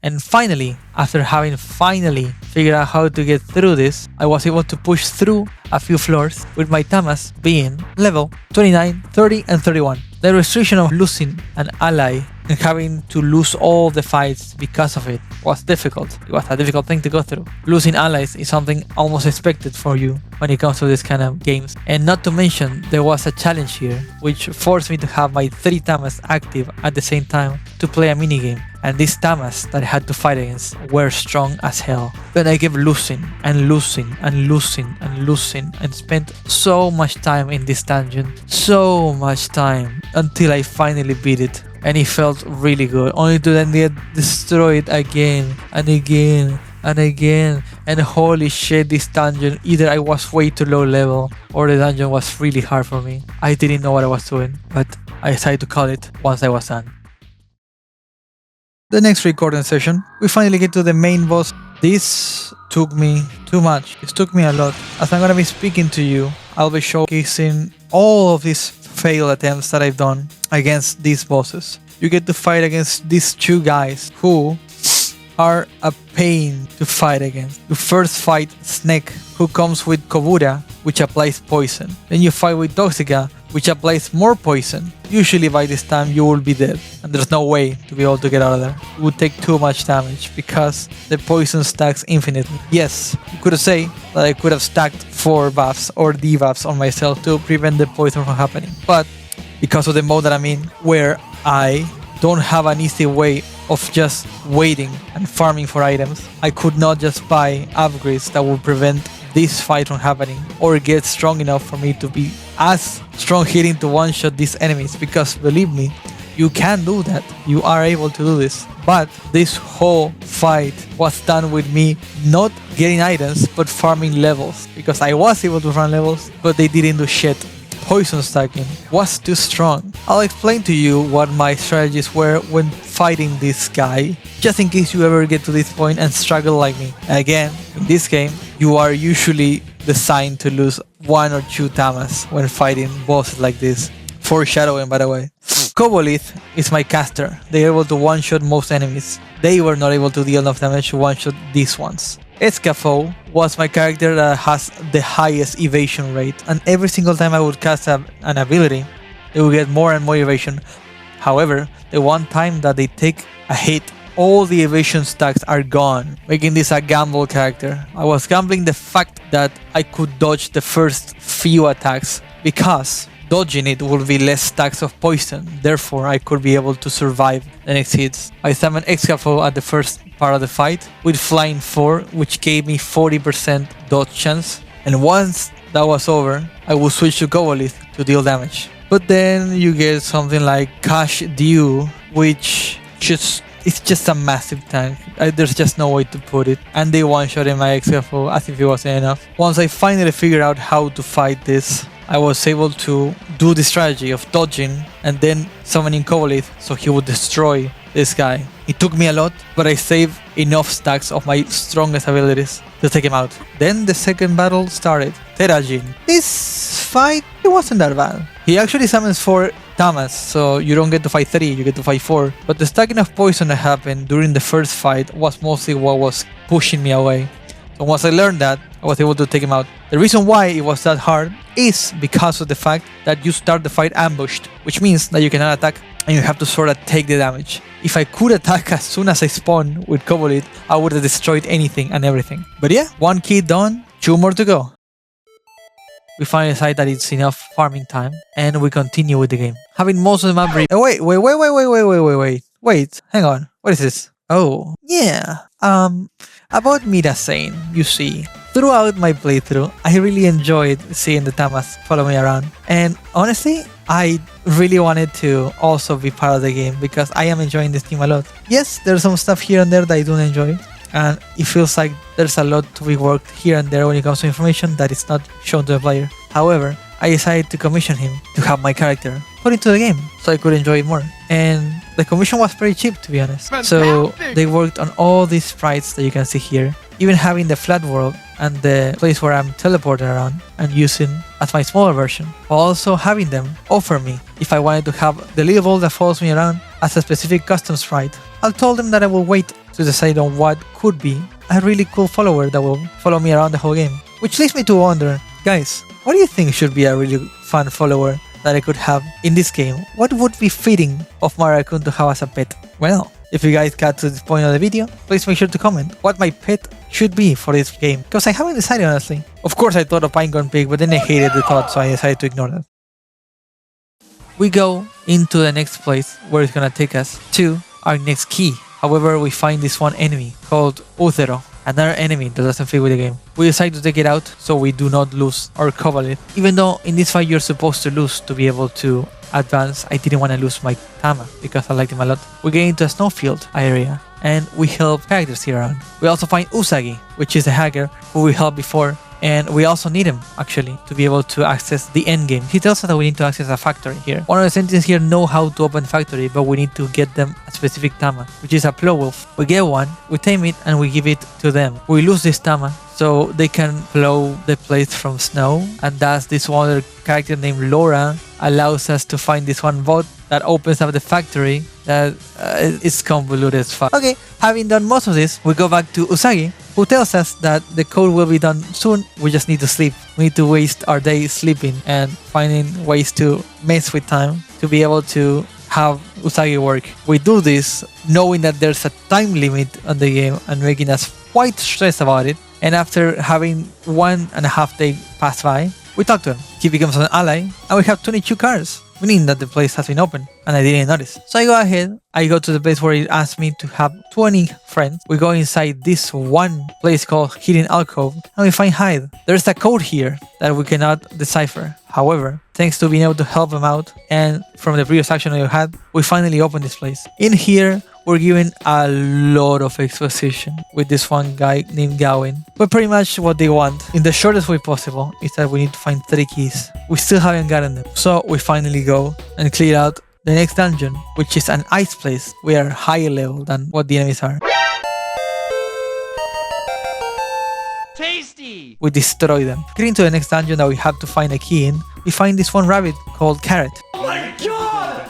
And finally, after having figured out how to get through this, I was able to push through a few floors with my Tamas being level 29, 30 and 31. The restriction of losing an ally and having to lose all the fights because of it was difficult. It was a difficult thing to go through. Losing allies is something almost expected for you when it comes to this kind of games. And not to mention, there was a challenge here which forced me to have my 3 Tamas active at the same time to play a minigame. And these Tamas that I had to fight against were strong as hell. But I kept losing and losing and losing and losing and spent so much time in this dungeon. So much time until I finally beat it. And it felt really good, only to then get destroyed again and again and again. And holy shit, this dungeon, either I was way too low level or the dungeon was really hard for me. I didn't know what I was doing, but I decided to call it once I was done. The next recording session, we finally get to the main boss. This took me too much. It took me a lot. As I'm gonna be speaking to you, I'll be showcasing all of these failed attempts that I've done against these bosses. You get to fight against these 2 guys who are a pain to fight against. You first fight Snake, who comes with Kobura, which applies poison. Then you fight with Toxica, which applies more poison. Usually by this time you will be dead, and there's no way to be able to get out of there. It would take too much damage because the poison stacks infinitely. Yes, you could say that I could have stacked 4 buffs or debuffs on myself to prevent the poison from happening. But because of the mode that I'm in, where I don't have an easy way of just waiting and farming for items, I could not just buy upgrades that would prevent this fight from happening or get strong enough for me to be as strong hitting to one-shot these enemies, because believe me, you can do that. You are able to do this. But this whole fight was done with me not getting items but farming levels, because I was able to farm levels but they didn't do shit. Poison stacking was too strong. I'll explain to you what my strategies were when fighting this guy, just in case you ever get to this point and struggle like me. Again, in this game, you are usually designed to lose 1 or 2 Tamas when fighting bosses like this. Foreshadowing, by the way. Kobolith is my caster. They are able to one-shot most enemies. They were not able to deal enough damage to one-shot these ones. Escafo was my character that has the highest evasion rate, and every single time I would cast an ability, it would get more and more evasion. However, the one time that they take a hit, all the evasion stacks are gone, making this a gamble character. I was gambling the fact that I could dodge the first few attacks, because dodging it would be less stacks of poison, therefore I could be able to survive the next hits. I summoned Escafo at the first part of the fight with Flying 4, which gave me 40% dodge chance, and once that was over, I would switch to Kobolith to deal damage. But then you get something like Cash Dew, which it's just a massive tank. There's just no way to put it. And they one-shot in my Escafo as if it wasn't enough. Once I finally figured out how to fight this, I was able to do the strategy of dodging and then summoning Kobolith so he would destroy this guy. It took me a lot, but I saved enough stacks of my strongest abilities to take him out. Then the second battle started. Terajin. This fight, it wasn't that bad. He actually summons 4 Tamas, so you don't get to fight 3, you get to fight 4. But the stacking of poison that happened during the first fight was mostly what was pushing me away. So once I learned that, I was able to take him out. The reason why it was that hard is because of the fact that you start the fight ambushed, which means that you cannot attack and you have to sort of take the damage. If I could attack as soon as I spawn with Kobolith, I would have destroyed anything and everything. But yeah, 1 key done, 2 more to go. We finally decide that it's enough farming time, and we continue with the game. Having most of the map wait, hang on. What is this? Oh, yeah. About Mirasane, you see. Throughout my playthrough, I really enjoyed seeing the Tamas follow me around. And honestly, I really wanted to also be part of the game because I am enjoying this game a lot. Yes, there's some stuff here and there that I don't enjoy. And it feels like there's a lot to be worked here and there when it comes to information that is not shown to the player. However, I decided to commission him to have my character put into the game so I could enjoy it more. And the commission was pretty cheap, to be honest. So they worked on all these sprites that you can see here, even having the flat world and the place where I'm teleporting around and using as my smaller version, while also having them offer me if I wanted to have the little ball that follows me around as a specific custom sprite. I told them that I will wait to decide on what could be a really cool follower that will follow me around the whole game. Which leads me to wonder, guys, what do you think should be a really fun follower that I could have in this game. What would be fitting of my raccoon to have as a pet? Well, if you guys got to this point of the video, please make sure to comment what my pet should be for this game, because I haven't decided honestly. Of course I thought of Pinecone Pig, but then I hated the thought, so I decided to ignore that. We go into the next place where it's gonna take us to our next key. However, we find this one enemy called Uthero, another enemy that doesn't fit with the game. We decide to take it out so we do not lose our Covalid. Even though in this fight you're supposed to lose to be able to advance, I didn't want to lose my Tama because I liked him a lot. We get into a snowfield area and we help characters here around. We also find Usagi, which is a hacker who we helped before, and we also need him actually to be able to access the end game. He tells us that we need to access a factory here. One of the sentinels here know how to open factory, but we need to get them a specific Tama, which is a plow wolf. We get one, we tame it, and we give it to them. We lose this Tama so they can plow the place from snow, and thus this one other character named Laura allows us to find this one bot that opens up the factory that is convoluted as fuck. Okay, having done most of this, we go back to Usagi, who tells us that the code will be done soon. We just need to sleep. We need to waste our day sleeping and finding ways to mess with time to be able to have Usagi work. We do this knowing that there's a time limit on the game and making us quite stressed about it. And after having 1.5 days pass by, we talk to him. He becomes an ally, and we have 22 cars, meaning that the place has been open, and I didn't notice. So I go ahead, I go to the place where it asked me to have 20 friends. We go inside this one place called Hidden Alcove, and we find Hyde. There's a code here that we cannot decipher. However, thanks to being able to help him out, and from the previous action we had, we finally opened this place. In here, we're given a lot of exposition with this one guy named Gawain. But pretty much what they want, in the shortest way possible, is that we need to find 3 keys. We still haven't gotten them. So we finally go and clear out the next dungeon, which is an ice place. We are higher level than what the enemies are. Tasty! We destroy them. Getting to the next dungeon that we have to find a key in, we find this one rabbit called Carrot. Oh my god!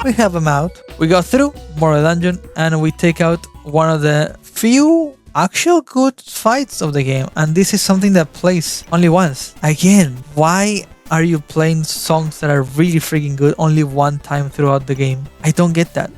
We help him out. We go through more of the dungeon and we take out one of the few actual good fights of the game. And this is something that plays only once. Again, why are you playing songs that are really freaking good only one time throughout the game? I don't get that.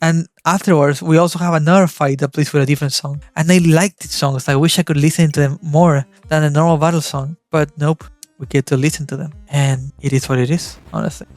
And afterwards, we also have another fight that plays with a different song. And I like these songs. I wish I could listen to them more than a normal battle song. But nope, we get to listen to them. And it is what it is, honestly.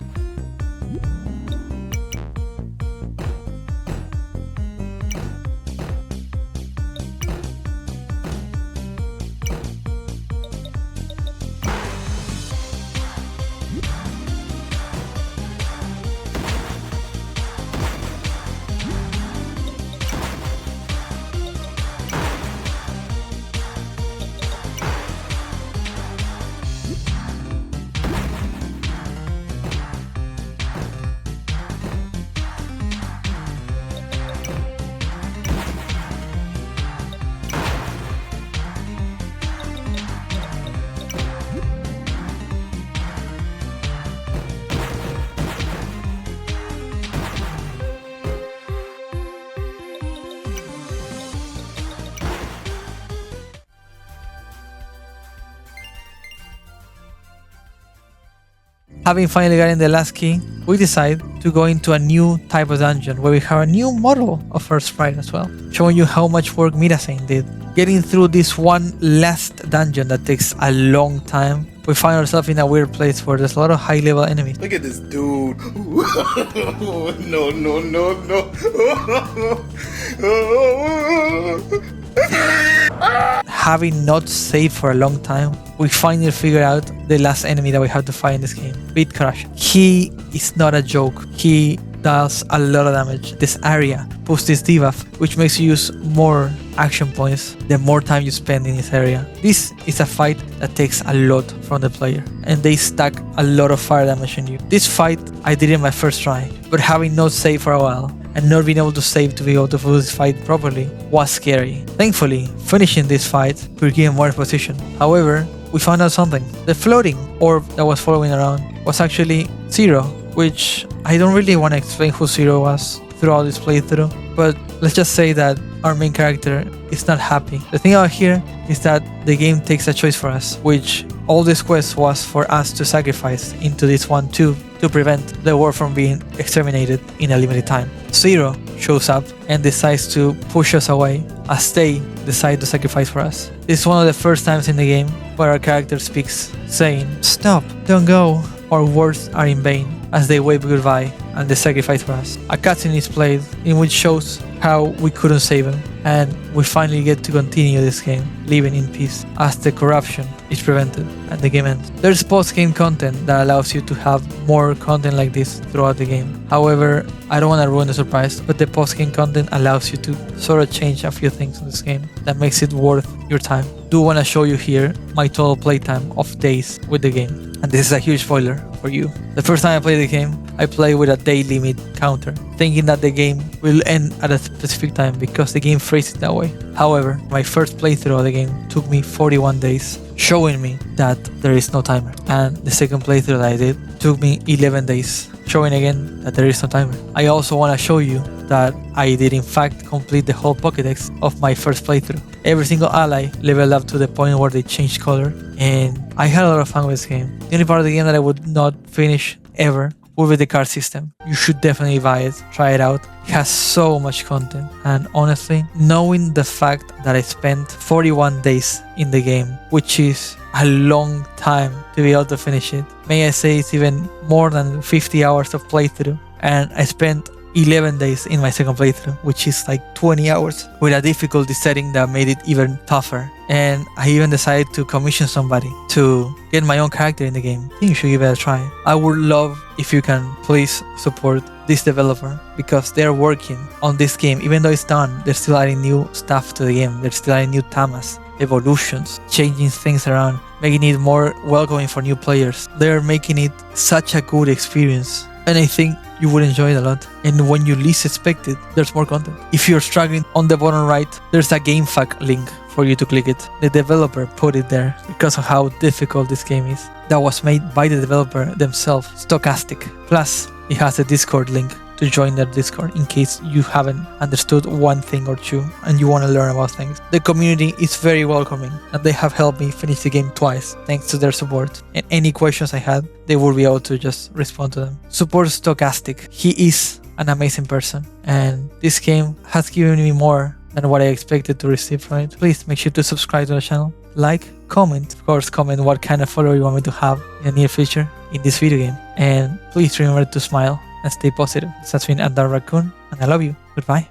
Having finally gotten the last key, we decide to go into a new type of dungeon where we have a new model of our sprite as well, showing you how much work Mirasane did. Getting through this one last dungeon that takes a long time, we find ourselves in a weird place where there's a lot of high level enemies. Look at this dude. No, no, no, no. Having not saved for a long time, we finally figure out the last enemy that we have to fight in this game, Beat Crush. He is not a joke. He does a lot of damage. This area puts this debuff, which makes you use more action points, the more time you spend in this area. This is a fight that takes a lot from the player, and they stack a lot of fire damage on you. This fight I did in my first try, but having not saved for a while and not being able to save to be able to do this fight properly was scary. Thankfully, finishing this fight could give more exposition. However, we found out something. The floating orb that was following around was actually Zero, which I don't really want to explain who Zero was throughout this playthrough, but let's just say that our main character is not happy. The thing out here is that the game takes a choice for us, which all this quest was for us to sacrifice into this one too, to prevent the world from being exterminated in a limited time. Zero shows up and decides to push us away as they decide to sacrifice for us. This is one of the first times in the game where our character speaks, saying, "Stop, don't go, our words are in vain," as they wave goodbye and they sacrifice for us. A cutscene is played in which shows how we couldn't save him, and we finally get to continue this game living in peace as the corruption is prevented and the game ends. There's post-game content that allows you to have more content like this throughout the game. However, I don't want to ruin the surprise, but the post-game content allows you to sort of change a few things in this game that makes it worth your time. Do want to show you here my total playtime of days with the game, and this is a huge spoiler for you. The first time I played the game, I played with a day limit counter, thinking that the game will end at a specific time because the game phrased it that way. However, my first playthrough of the game took me 41 days, showing me that there is no timer. And the second playthrough that I did took me 11 days, showing again that there is no timer. I also want to show you that I did in fact complete the whole Pokédex of my first playthrough. Every single ally leveled up to the point where they changed color, and I had a lot of fun with this game. The only part of the game that I would not finish ever would be the card system. You should definitely buy it, try it out. It has so much content, and honestly, knowing the fact that I spent 41 days in the game, which is a long time to be able to finish it. May I say it's even more than 50 hours of playthrough, and I spent 11 days in my second playthrough, which is like 20 hours, with a difficulty setting that made it even tougher. And I even decided to commission somebody to get my own character in the game. I think you should give it a try. I would love if you can please support this developer, because they're working on this game. Even though it's done, they're still adding new stuff to the game. They're still adding new Tamas, evolutions, changing things around, making it more welcoming for new players. They're making it such a good experience, and I think you would enjoy it a lot. And when you least expect it, there's more content. If you're struggling, on the bottom right, there's a GameFAQ link for you to click it. The developer put it there because of how difficult this game is. That was made by the developer themselves, Stochastic. Plus, it has a Discord link to join their Discord in case you haven't understood one thing or two and you want to learn about things. The community is very welcoming, and they have helped me finish the game twice thanks to their support. And any questions I had, they will be able to just respond to them. Support Stochastic. He is an amazing person, and this game has given me more than what I expected to receive from it. Please make sure to subscribe to the channel, like, comment, of course, comment what kind of follower you want me to have in the near future in this video game. And please remember to smile and stay positive. This has been ADarkRaccoon, and I love you. Goodbye.